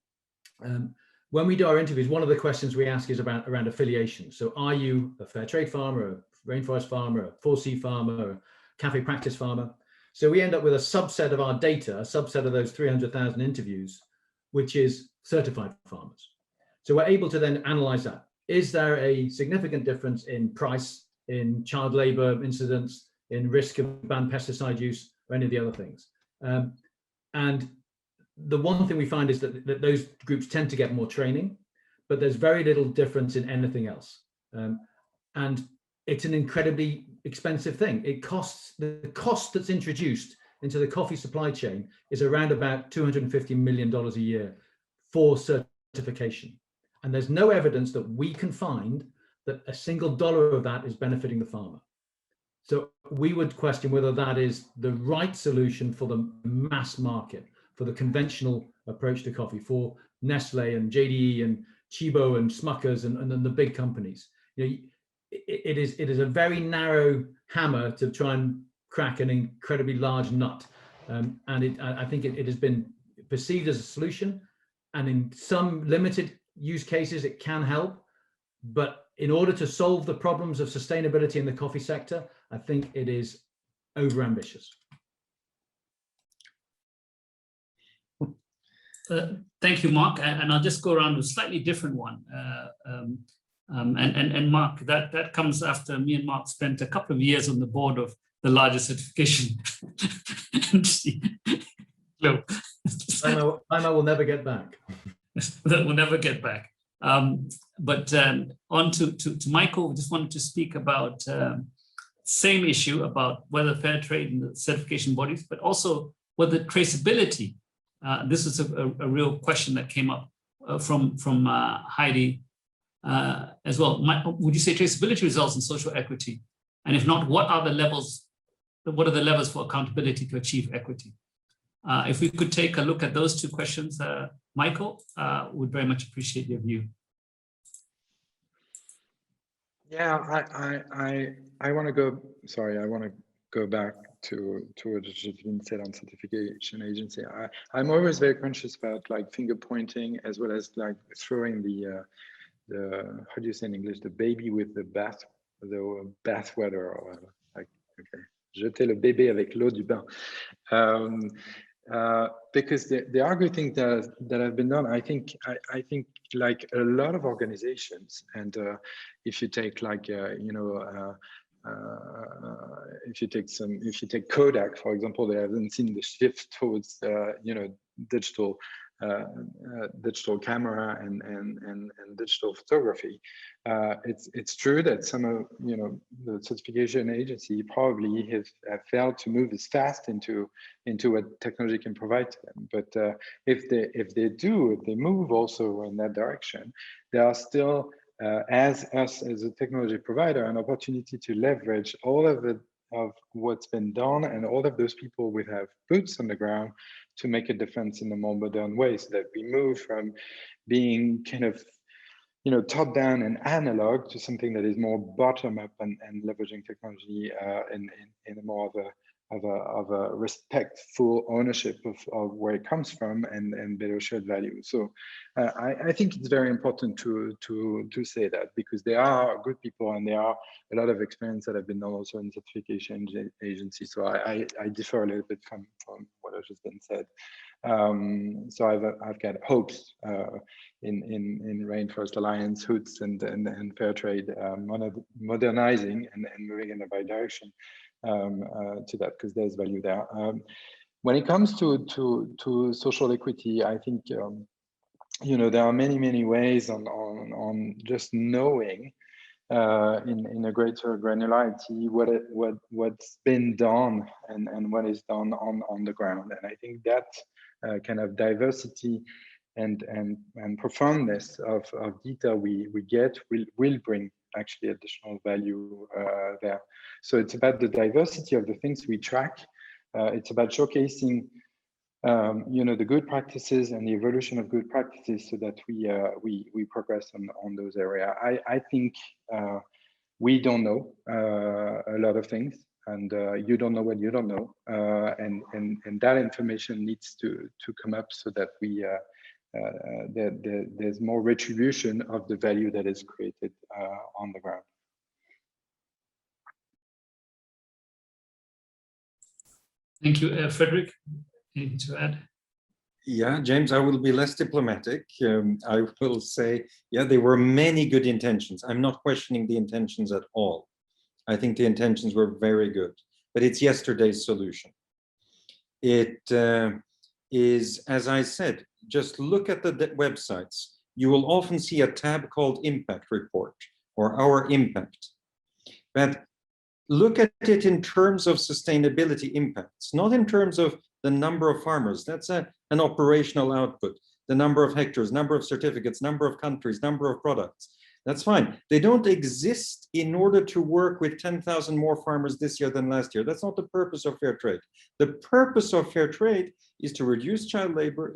when we do our interviews, one of the questions we ask is around affiliation. So are you a fair trade farmer, a rainforest farmer, a 4C farmer, a cafe practice farmer? So we end up with a subset of our data, a subset of those 300,000 interviews, which is certified farmers. So we're able to then analyze that. Is there a significant difference in price, in child labor incidents, in risk of banned pesticide use, or any of the other things? And the one thing we find is that those groups tend to get more training, but there's very little difference in anything else. And it's an incredibly expensive thing. The cost that's introduced into the coffee supply chain is around about $250 million a year for certification. And there's no evidence that we can find that a single dollar of that is benefiting the farmer. So we would question whether that is the right solution for the mass market, for the conventional approach to coffee, for Nestle and JDE and Chibo and Smuckers and then the big companies. You know, it is a very narrow hammer to try and crack an incredibly large nut. I think it has been perceived as a solution, and in some limited use cases it can help, but in order to solve the problems of sustainability in the coffee sector, I think it is overambitious. Thank you, Mark. And I'll just go around with a slightly different one. And Mark, that comes after me and Mark spent a couple of years on the board of the largest certification. No. I will never get back. That will never get back. But on to Michael, just wanted to speak about same issue about whether fair trade and the certification bodies, but also whether traceability. This is a real question that came up from Heidi as well. Would you say traceability results in social equity? And if not, what are the levels for accountability to achieve equity? If we could take a look at those two questions, Michael, would very much appreciate your view. Yeah, I want to go back to what has been said on certification agency. I'm always very conscious about like finger pointing as well as like throwing the how do you say in English, the baby with the bath water, or like, okay, jeter le bébé avec l'eau du bain. Because there are good things that have been done. I think like a lot of organizations, and if you take like if you take Kodak, for example, they haven't seen the shift towards digital camera and digital photography. It's true that some of the certification agency probably have failed to move as fast into what technology can provide to them. But if they move also in that direction, there are still as us as a technology provider an opportunity to leverage all of what's been done and all of those people who have boots on the ground to make a difference in a more modern way, so that we move from being kind of top down and analog to something that is more bottom up and leveraging technology in a more of a respectful ownership of where it comes from and better shared value. So I think it's very important to say that, because there are good people and there are a lot of experience that have been done also in certification agencies. So I differ a little bit from what has just been said. So I've got hopes in Rainforest Alliance, Hoots, and Fairtrade modernizing and moving in the right direction to that, because there's value there. When it comes to social equity, I think there are many ways on just knowing in a greater granularity what's been done and what is done on the ground. And I think that kind of diversity and profoundness of detail we get will bring actually additional value there. So it's about the diversity of the things we track. It's about showcasing the good practices and the evolution of good practices, so that we progress on those areas. I think we don't know a lot of things, and you don't know what you don't know, and that information needs to come up, so that there's more retribution of the value that is created on the ground. Thank you, Fredrik. Anything to add? Yeah, James, I will be less diplomatic. I will say, yeah, there were many good intentions. I'm not questioning the intentions at all. I think the intentions were very good, but it's yesterday's solution. It is, as I said, just look at the websites. You will often see a tab called Impact Report or Our Impact. But look at it in terms of sustainability impacts, not in terms of the number of farmers. That's an operational output. The number of hectares, number of certificates, number of countries, number of products. That's fine. They don't exist in order to work with 10,000 more farmers this year than last year. That's not the purpose of fair trade. The purpose of fair trade is to reduce child labor,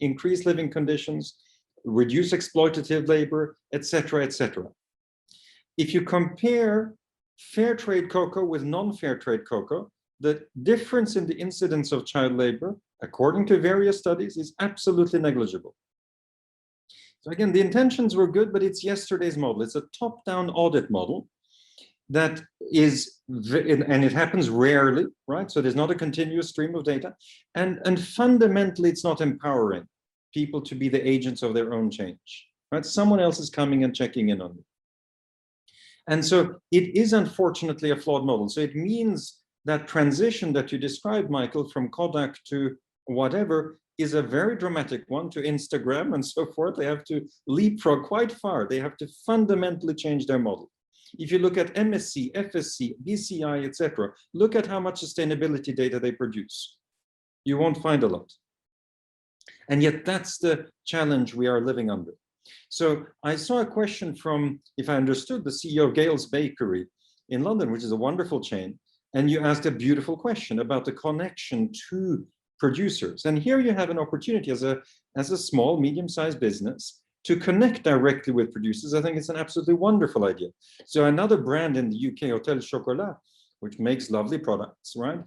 increase living conditions, reduce exploitative labor, etc., etc. If you compare fair trade cocoa with non-fair trade cocoa, the difference in the incidence of child labor, according to various studies, is absolutely negligible. So again, the intentions were good, but it's yesterday's model. It's a top-down audit model that is, and it happens rarely, right? So there's not a continuous stream of data. And fundamentally, it's not empowering people to be the agents of their own change, right? Someone else is coming and checking in on you. And so it is unfortunately a flawed model. So it means that transition that you described, Michael, from Kodak to whatever is a very dramatic one, to Instagram and so forth. They have to leapfrog quite far. They have to fundamentally change their model. If you look at MSC, FSC, BCI, etc., look at how much sustainability data they produce. You won't find a lot. And yet that's the challenge we are living under. So I saw a question from, if I understood, the CEO of Gale's Bakery in London, which is a wonderful chain. And you asked a beautiful question about the connection to producers. And here you have an opportunity as a small, medium-sized business to connect directly with producers. I think it's an absolutely wonderful idea. So another brand in the UK, Hotel Chocolat, which makes lovely products, right,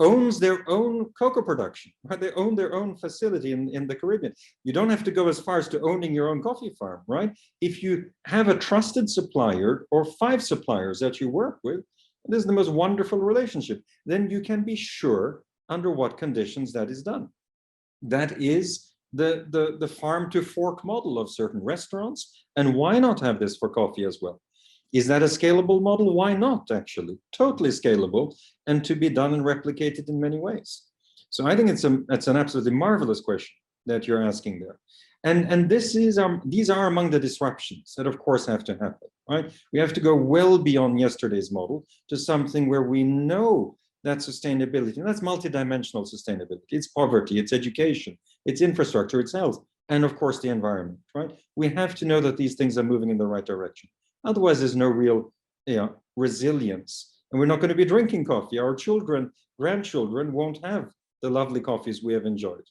owns their own cocoa production, right? They own their own facility in the Caribbean. You don't have to go as far as to owning your own coffee farm, right? If you have a trusted supplier or 5 suppliers that you work with, this is the most wonderful relationship. Then you can be sure under what conditions that is done. That is the farm to fork model of certain restaurants. And why not have this for coffee as well? Is that a scalable model? Why not, actually? Totally scalable and to be done and replicated in many ways. So I think it's an absolutely marvelous question that you're asking there. And these are among the disruptions that of course have to happen, right? We have to go well beyond yesterday's model to something where we know that sustainability, and that's multidimensional sustainability. It's poverty, it's education, it's infrastructure, it's health, and of course the environment, right? We have to know that these things are moving in the right direction. Otherwise, there's no real resilience. And we're not going to be drinking coffee. Our children, grandchildren won't have the lovely coffees we have enjoyed.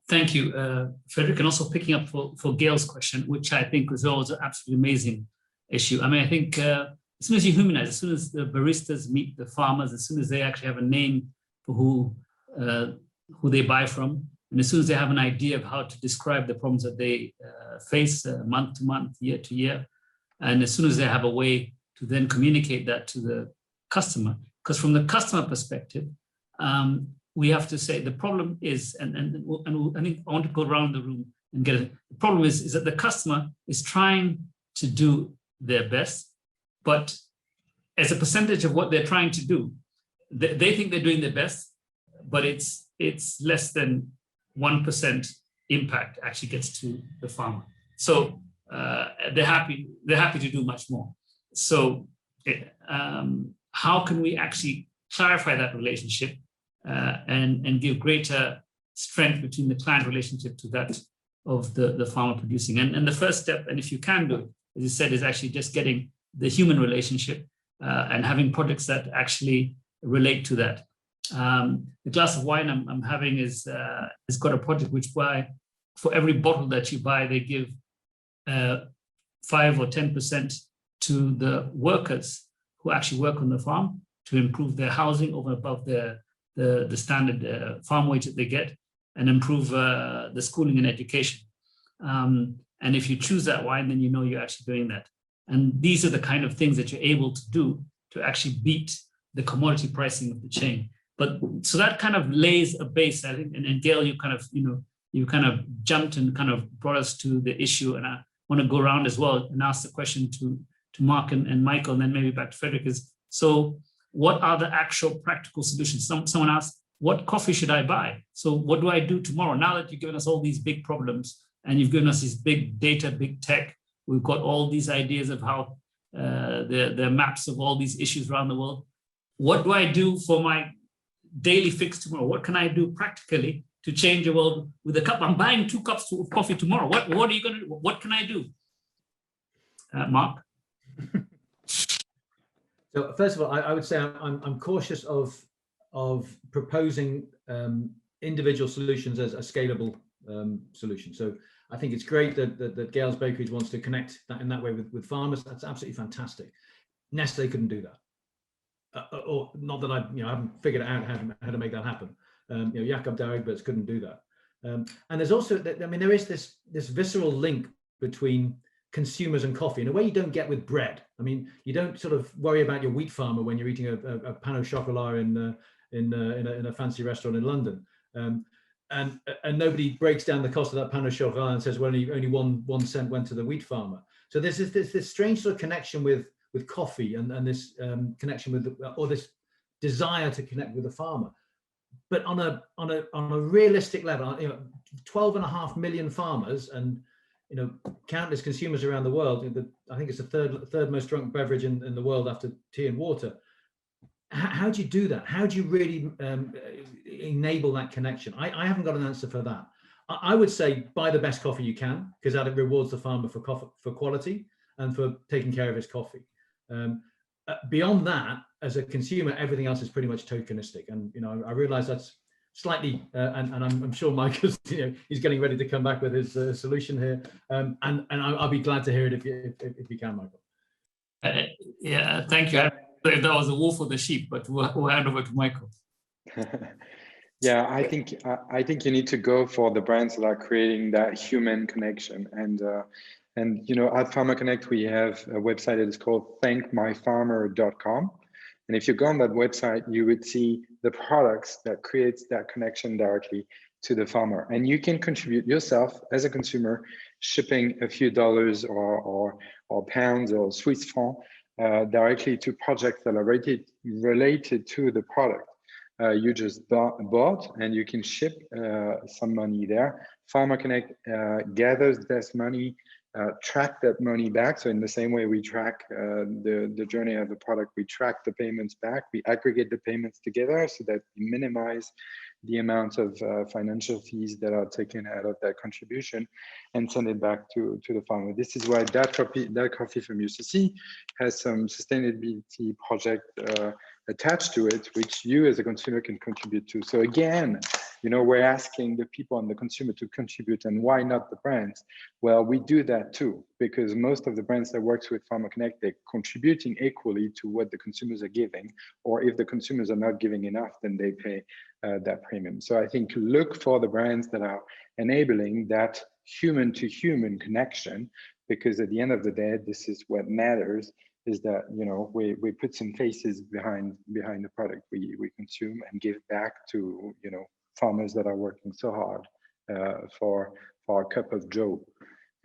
Thank you, Fredrik, and also picking up for Gail's question, which I think was also an absolutely amazing issue. I mean, I think as soon as you humanize, as soon as the baristas meet the farmers, as soon as they actually have a name for who they buy from, and as soon as they have an idea of how to describe the problems that they face month to month, year to year, and as soon as they have a way to then communicate that to the customer, because from the customer perspective, we have to say the problem is, and I think I want to go around the room and get it. The problem is that the customer is trying to do their best, but as a percentage of what they're trying to do, they think they're doing their best, but it's less than 1% impact actually gets to the farmer. So they're happy to do much more. So how can we actually clarify that relationship and give greater strength between the client relationship to that of the farmer producing? And the first step, and if you can do it, as you said, is actually just getting the human relationship and having products that actually relate to that. The glass of wine I'm having has got a project which for every bottle that you buy, they give 5 or 10% to the workers who actually work on the farm to improve their housing over above their the standard farm wage that they get, and improve the schooling and education. And if you choose that wine, then you know you're actually doing that. And these are the kind of things that you're able to do to actually beat the commodity pricing of the chain. But so that kind of lays a base, I think. And Gail, you kind of jumped and kind of brought us to the issue. And I want to go around as well and ask the question to Mark and Michael, and then maybe back to Fredrik. So what are the actual practical solutions? Someone asked, what coffee should I buy? So what do I do tomorrow? Now that you've given us all these big problems and you've given us this big data, big tech, we've got all these ideas of how the maps of all these issues around the world. What do I do for my daily fix tomorrow? What can I do practically to change the world with a cup? I'm buying 2 cups of coffee tomorrow. What are you going to do? What can I do? Mark? So first of all, I would say I'm cautious of proposing individual solutions as a scalable solution. So I think it's great that Gail's Bakeries wants to connect that in that way with farmers. That's absolutely fantastic. Nestle couldn't do that, or not that I haven't figured out how to make that happen. Jacob Douwegberts couldn't do that. And there's also, there is this visceral link between consumers and coffee in a way you don't get with bread. You don't sort of worry about your wheat farmer when you're eating a pain au chocolat in a fancy restaurant in London. And nobody breaks down the cost of that pain au chocolat and says, well, only one cent went to the wheat farmer. So there's this strange sort of connection with coffee and this connection with or this desire to connect with the farmer. But on a realistic level, 12.5 million farmers and countless consumers around the world. I think it's the third most drunk beverage in the world after tea and water. How do you do that? How do you really enable that connection? I haven't got an answer for that. I would say buy the best coffee you can, because that rewards the farmer for quality and for taking care of his coffee. Beyond that, as a consumer, everything else is pretty much tokenistic. And I realize that's slightly, and I'm sure Michael's, he's getting ready to come back with his solution here. And I'll be glad to hear it if you can, Michael. Yeah, thank you. That was a wolf or the sheep, but we'll hand over to Michael. Yeah, I think you need to go for the brands that are creating that human connection. And at PharmaConnect, we have a website that is called thankmyfarmer.com. And if you go on that website, you would see the products that creates that connection directly to the farmer. And you can contribute yourself as a consumer, shipping a few dollars or pounds or Swiss francs directly to projects that are related to the product you just bought, and you can ship some money there. PharmaConnect gathers this money, track that money back. So in the same way we track the journey of the product, we track the payments back, we aggregate the payments together so that we minimize the amount of financial fees that are taken out of that contribution and send it back to the farmer. This is why that coffee from UCC has some sustainability project attached to it, which you as a consumer can contribute to. So again, we're asking the people and the consumer to contribute, and why not the brands? Well, we do that too, because most of the brands that works with PharmaConnect, they're contributing equally to what the consumers are giving, or if the consumers are not giving enough, then they pay that premium. So I think look for the brands that are enabling that human to human connection, because at the end of the day, this is what matters, is that we put some faces behind the product we consume and give back to farmers that are working so hard for a cup of joe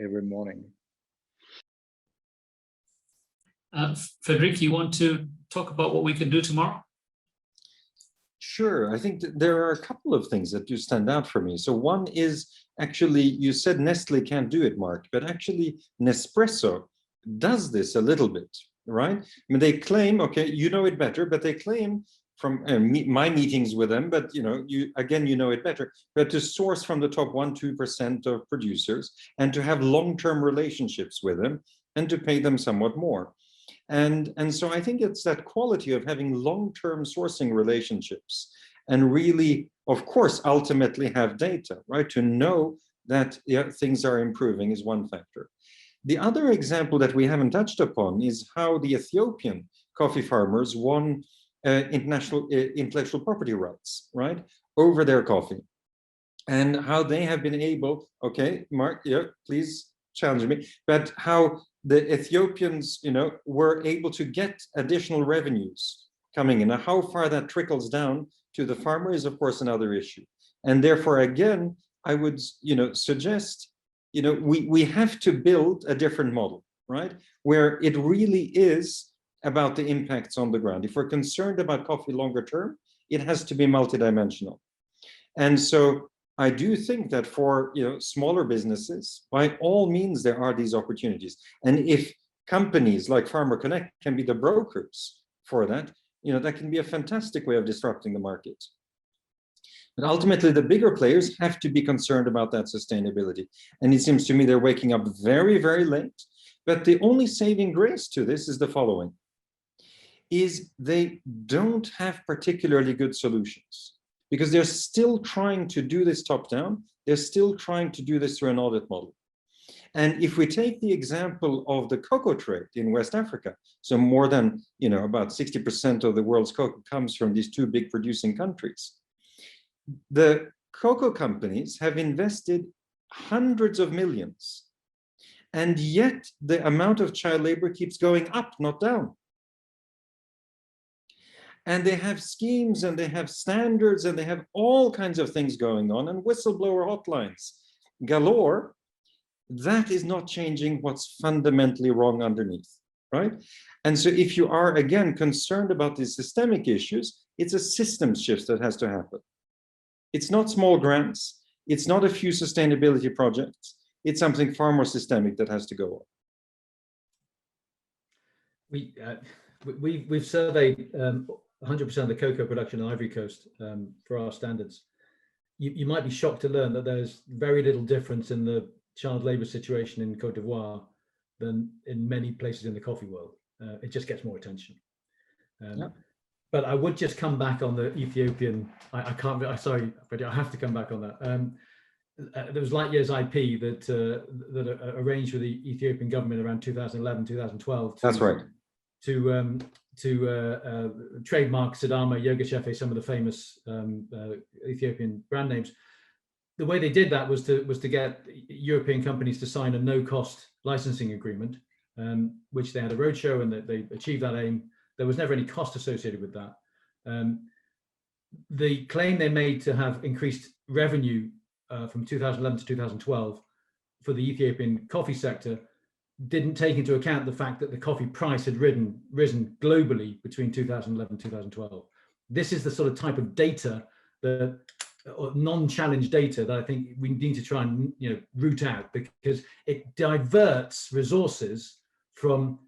every morning. Fredrik, you want to talk about what we can do tomorrow? Sure. I think there are a couple of things that do stand out for me. So one is actually, you said Nestle can't do it, Mark, but actually Nespresso does this a little bit, right? They claim, okay, you know it better, but they claim from my meetings with them, but you know it better, but to source from the top 1-2% of producers and to have long-term relationships with them and to pay them somewhat more. And so I think it's that quality of having long-term sourcing relationships and really, of course, ultimately have data, right? To know that things are improving is one factor. The other example that we haven't touched upon is how the Ethiopian coffee farmers won international intellectual property rights, right, over their coffee, and how they have been able, okay, Mark, yeah, please challenge me, but how the Ethiopians, were able to get additional revenues coming in. Now, how far that trickles down to the farmer is, of course, another issue. And therefore, again, I would, suggest, we have to build a different model, right, where it really is about the impacts on the ground. If we're concerned about coffee longer term, it has to be multidimensional. And so I do think that for smaller businesses, by all means, there are these opportunities. And if companies like PharmaConnect can be the brokers for that, that can be a fantastic way of disrupting the market. But ultimately, the bigger players have to be concerned about that sustainability. And it seems to me they're waking up very, very late. But the only saving grace to this is the following, is they don't have particularly good solutions, because they're still trying to do this top-down. They're still trying to do this through an audit model. And if we take the example of the cocoa trade in West Africa, so more than, about 60% of the world's cocoa comes from these two big producing countries. The cocoa companies have invested hundreds of millions, and yet the amount of child labor keeps going up, not down. And they have schemes, and they have standards, and they have all kinds of things going on, and whistleblower hotlines galore. That is not changing what's fundamentally wrong underneath, right? And so if you are, again, concerned about these systemic issues, it's a systems shift that has to happen. It's not small grants. It's not a few sustainability projects. It's something far more systemic that has to go on. We've surveyed 100% of the cocoa production in Ivory Coast for our standards. You might be shocked to learn that there's very little difference in the child labor situation in Côte d'Ivoire than in many places in the coffee world. It just gets more attention. Yeah. But I would just come back on the Ethiopian. Sorry, Fredrik, I have to come back on that. There was Light Years IP that arranged with the Ethiopian government around 2011, 2012. That's right. To trademark Sidama, Yogacheffe, some of the famous Ethiopian brand names. The way they did that was to get European companies to sign a no-cost licensing agreement, which they had a roadshow, and they achieved that aim. There was never any cost associated with that. The claim they made to have increased revenue from 2011 to 2012 for the Ethiopian coffee sector didn't take into account the fact that the coffee price had risen globally between 2011 and 2012. This is the sort of type of data, or non-challenge data, that I think we need to try and root out, because it diverts resources from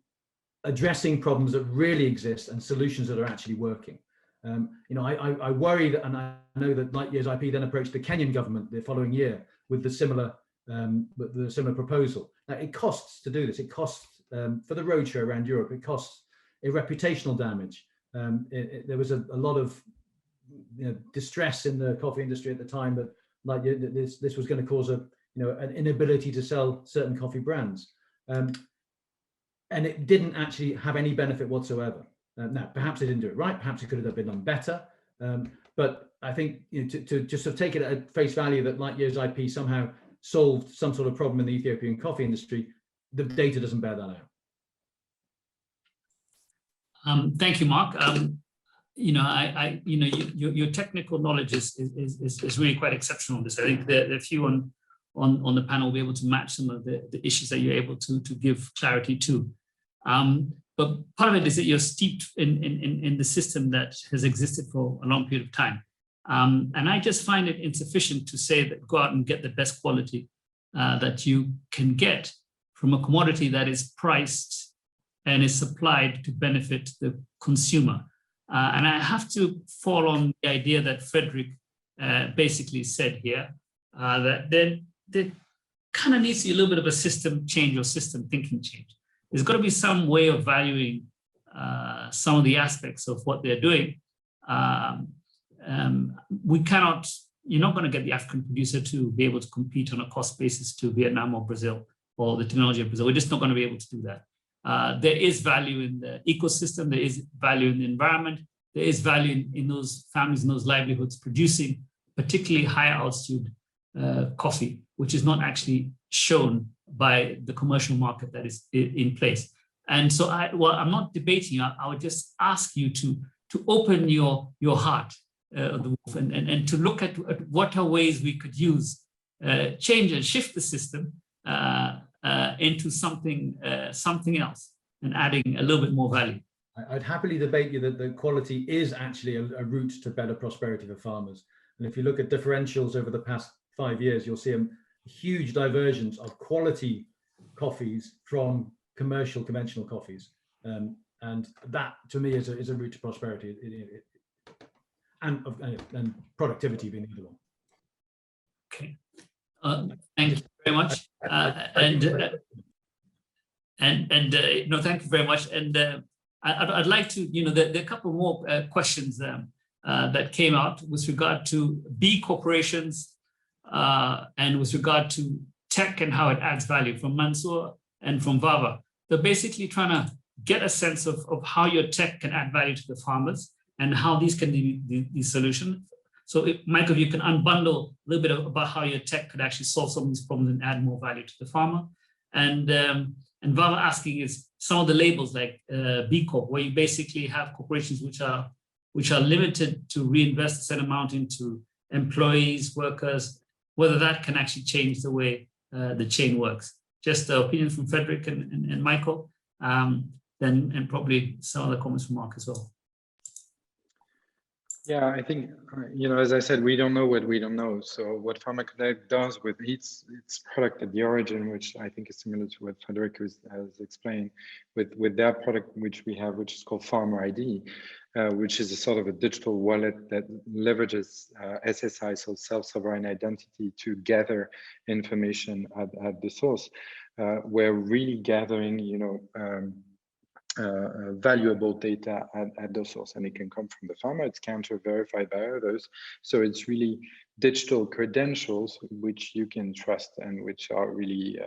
addressing problems that really exist and solutions that are actually working. I worry that, and I know that Light Years IP then approached the Kenyan government the following year with the similar proposal. Now, it costs to do this. It costs for the roadshow around Europe. It costs a reputational damage. There was a lot of distress in the coffee industry at the time that this was going to cause an inability to sell certain coffee brands, and it didn't actually have any benefit whatsoever. Now, perhaps they didn't do it right. Perhaps it could have been done better. But I think to just sort of take it at face value that Light Years IP somehow solved some sort of problem in the Ethiopian coffee industry, the data doesn't bear that out. Thank you, Mark. Your technical knowledge is really quite exceptional on this. I think the few on the panel will be able to match some of the issues that you're able to give clarity to. But part of it is that you're steeped in the system that has existed for a long period of time. And I just find it insufficient to say that go out and get the best quality that you can get from a commodity that is priced and is supplied to benefit the consumer. And I have to fall on the idea that Fredrik basically said here, that there kind of needs to be a little bit of a system change or system thinking change. There's got to be some way of valuing some of the aspects of what they're doing. You're not going to get the African producer to be able to compete on a cost basis to Vietnam or Brazil or the technology of Brazil. We're just not going to be able to do that. There is value in the ecosystem. There is value in the environment. there is value in those families and those livelihoods producing particularly high altitude coffee, which is not actually shown by the commercial market that is in place. And so I'm not debating. I would just ask you to open your heart and to look at what are ways we could use, change and shift the system into something else and adding a little bit more value. I'd happily debate you that the quality is actually a route to better prosperity for farmers. And if you look at differentials over the past 5 years, you'll see a huge divergence of quality coffees from conventional coffees. And that, to me, is a route to prosperity, and productivity being the other one. Okay. Thank you very much. No, thank you very much. And I'd like to, there are a couple more questions that came out with regard to B corporations and with regard to tech and how it adds value from Mansoor and from Vava. They're basically trying to get a sense of how your tech can add value to the farmers and how these can be the solution. So Michael, you can unbundle a little bit about how your tech could actually solve some of these problems and add more value to the farmer. And Vava asking is some of the labels like B Corp, where you basically have corporations which are limited to reinvest a certain amount into employees, workers, whether that can actually change the way the chain works. Just the opinion from Fredrik and Michael, and probably some other comments from Mark as well. Yeah, I think, as I said, we don't know what we don't know. So what PharmaConnect does with its product at the origin, which I think is similar to what Fredrik has explained, with their product, which we have, which is called Farmer ID, which is a sort of a digital wallet that leverages SSI, so self-sovereign identity, to gather information at the source. We're really gathering, valuable data at the source, and it can come from the farmer. It's counter verified by others, so it's really digital credentials which you can trust and which are really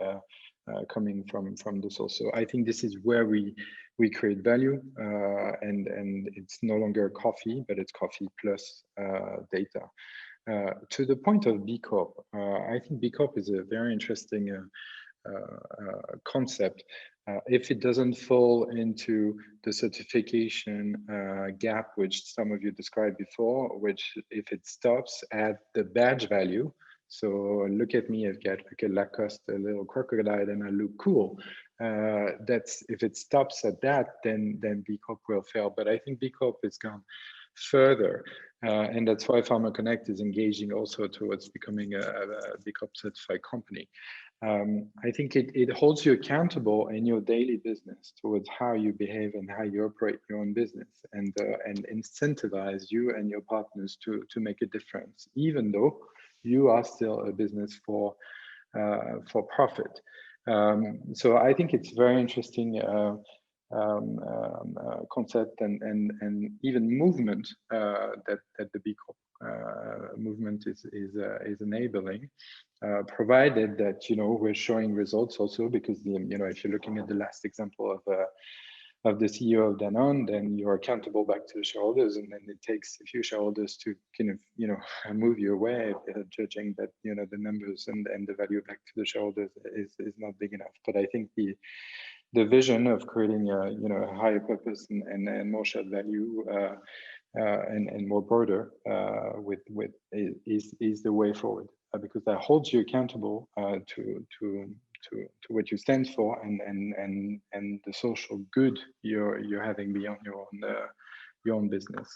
coming from the source. So I think this is where we create value, and it's no longer coffee, but it's coffee plus data. To the point of B Corp, I think B Corp is a very interesting concept. If it doesn't fall into the certification gap, which some of you described before, which if it stops at the badge value, so look at me, I've got like a Lacoste, a little crocodile, and I look cool. That's, if it stops at that, then B Corp will fail. But I think B Corp has gone further, and that's why Pharma Connect is engaging also towards becoming a B Corp certified company. I think it holds you accountable in your daily business towards how you behave and how you operate your own business, and incentivize you and your partners to make a difference, even though you are still a business for profit. So I think it's very interesting concept and even movement that the B Corp movement is enabling, provided that we're showing results also, because if you're looking at the last example of the CEO of Danone, then you're accountable back to the shareholders, and then it takes a few shareholders to kind of move you away, judging that the numbers and the value back to the shareholders is not big enough. But I think the vision of creating a higher purpose and more shared value and more broader is the way forward, because that holds you accountable to what you stand for and the social good you're having beyond your own business.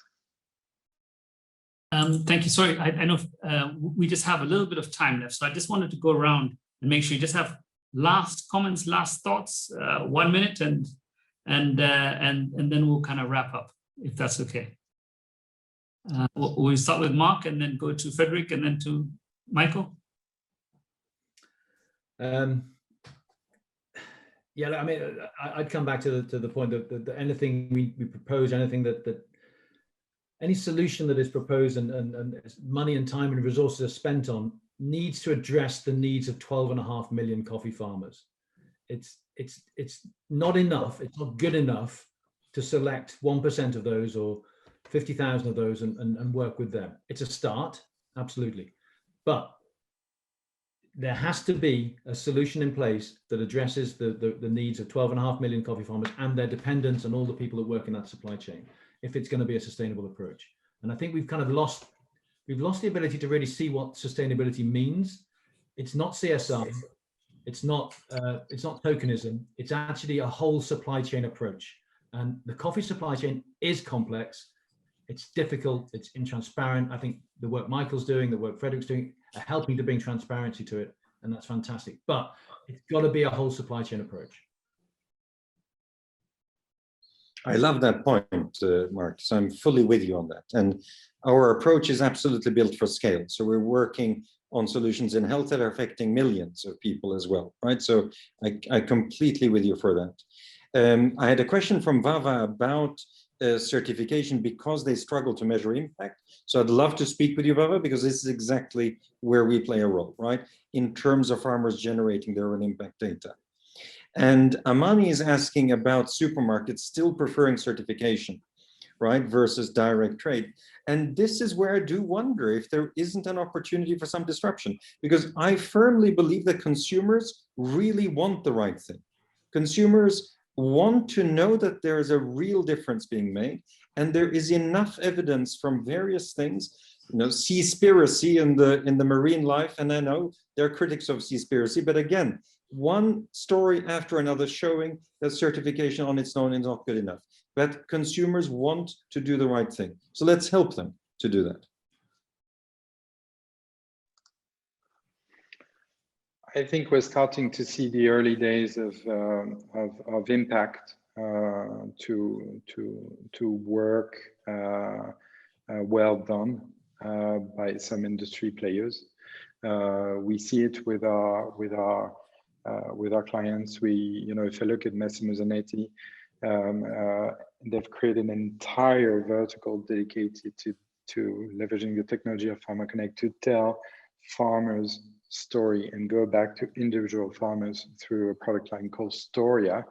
Thank you. Sorry, I know we just have a little bit of time left, so I just wanted to go around and make sure you just have last comments, last thoughts, 1 minute, and then we'll kind of wrap up, if that's okay. We'll start with Mark and then go to Fredrik and then to Michael. Yeah, I mean, I'd come back to the point that anything we propose, anything that any solution that is proposed and money and time and resources are spent on needs to address the needs of 12.5 million coffee farmers. It's not enough. It's not good enough to select 1% of those or 50,000 of those and work with them. It's a start, absolutely. But there has to be a solution in place that addresses the needs of 12.5 million coffee farmers and their dependents and all the people that work in that supply chain, if it's going to be a sustainable approach. And I think we've kind of lost the ability to really see what sustainability means. It's not CSR, it's not tokenism, it's actually a whole supply chain approach. And the coffee supply chain is complex, it's difficult, it's intransparent. I think the work Michael's doing, the work Fredrik's doing, are helping to bring transparency to it, and that's fantastic. But it's got to be a whole supply chain approach. I love that point, Mark. So I'm fully with you on that. And our approach is absolutely built for scale. So we're working on solutions in health that are affecting millions of people as well, right? So I completely with you for that. I had a question from Vava about certification because they struggle to measure impact. So I'd love to speak with you, Vava, because this is exactly where we play a role, right? In terms of farmers generating their own impact data. And Amani is asking about supermarkets still preferring certification, right, versus direct trade. And this is where I do wonder if there isn't an opportunity for some disruption, because I firmly believe that consumers really want the right thing. Consumers want to know that there is a real difference being made, and there is enough evidence from various things, you know, seaspiracy in the marine life, and I know there are critics of seaspiracy, but again, one story after another showing that certification on its own is not good enough. But consumers want to do the right thing. So let's help them to do that. I think we're starting to see the early days of impact to work well done by some industry players. We see it with our clients. If I look at Massimo Zanetti, they've created an entire vertical dedicated to leveraging the technology of PharmaConnect to tell farmers' story and go back to individual farmers through a product line called Storia.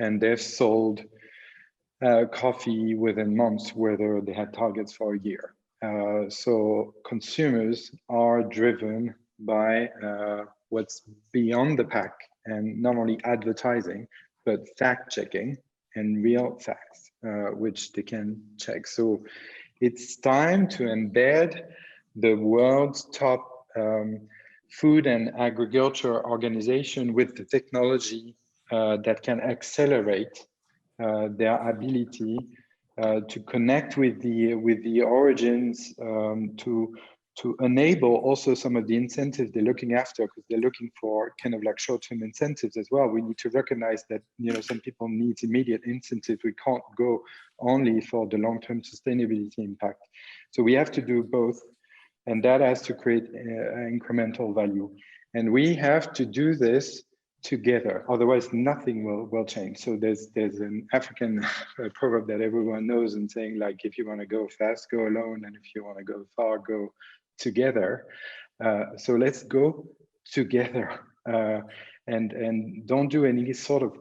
And they've sold coffee within months, whether they had targets for a year. So consumers are driven by what's beyond the pack, and not only advertising, but fact checking and real facts, which they can check. So it's time to embed the world's top food and agriculture organization with the technology that can accelerate their ability to connect with the origins, to enable also some of the incentives they're looking after, because they're looking for kind of like short-term incentives as well. We need to recognize that, some people need immediate incentives. We can't go only for the long-term sustainability impact. So we have to do both, and that has to create incremental value. And we have to do this together, otherwise nothing will change. So there's an African proverb that everyone knows, and saying, like, if you want to go fast, go alone, and if you want to go far, go together. So let's go together, and don't do any sort of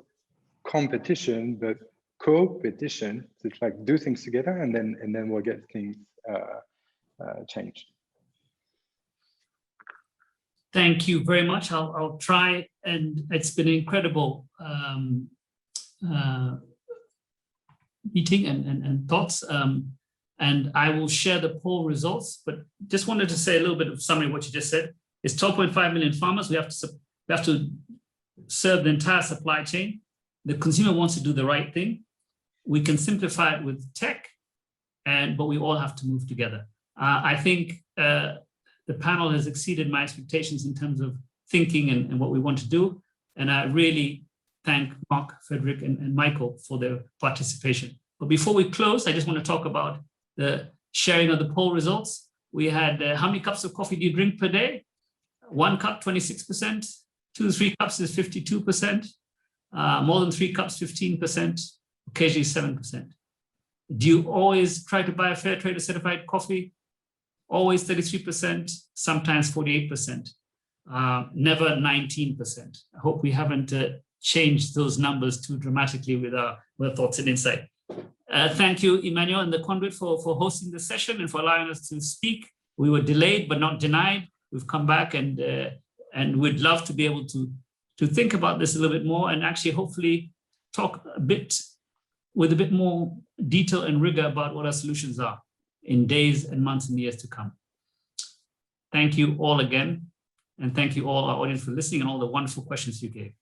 competition, but co-petition. It's like do things together, and then we'll get things changed. Thank you very much. I'll try, and it's been an incredible meeting and thoughts. And I will share the poll results, but just wanted to say a little bit of summary of what you just said. It's 12.5 million farmers. We have to serve the entire supply chain. The consumer wants to do the right thing. We can simplify it with tech, but we all have to move together. I think the panel has exceeded my expectations in terms of thinking and what we want to do. And I really thank Mark, Fredrik, and Michael for their participation. But before we close, I just want to talk about the sharing of the poll results. We had how many cups of coffee do you drink per day? 1 cup, 26%. 2 to 3 cups is 52%. More than 3 cups, 15%. Occasionally 7%. Do you always try to buy a fair trade or certified coffee? Always 33%, sometimes 48%, never 19%. I hope we haven't changed those numbers too dramatically with our thoughts and insight. Thank you, Emmanuel and the Conduit for hosting the session and for allowing us to speak. We were delayed but not denied. We've come back and we'd love to be able to think about this a little bit more and actually hopefully talk a bit with a bit more detail and rigor about what our solutions are in days and months and years to come. Thank you all again. And thank you all, our audience, for listening and all the wonderful questions you gave.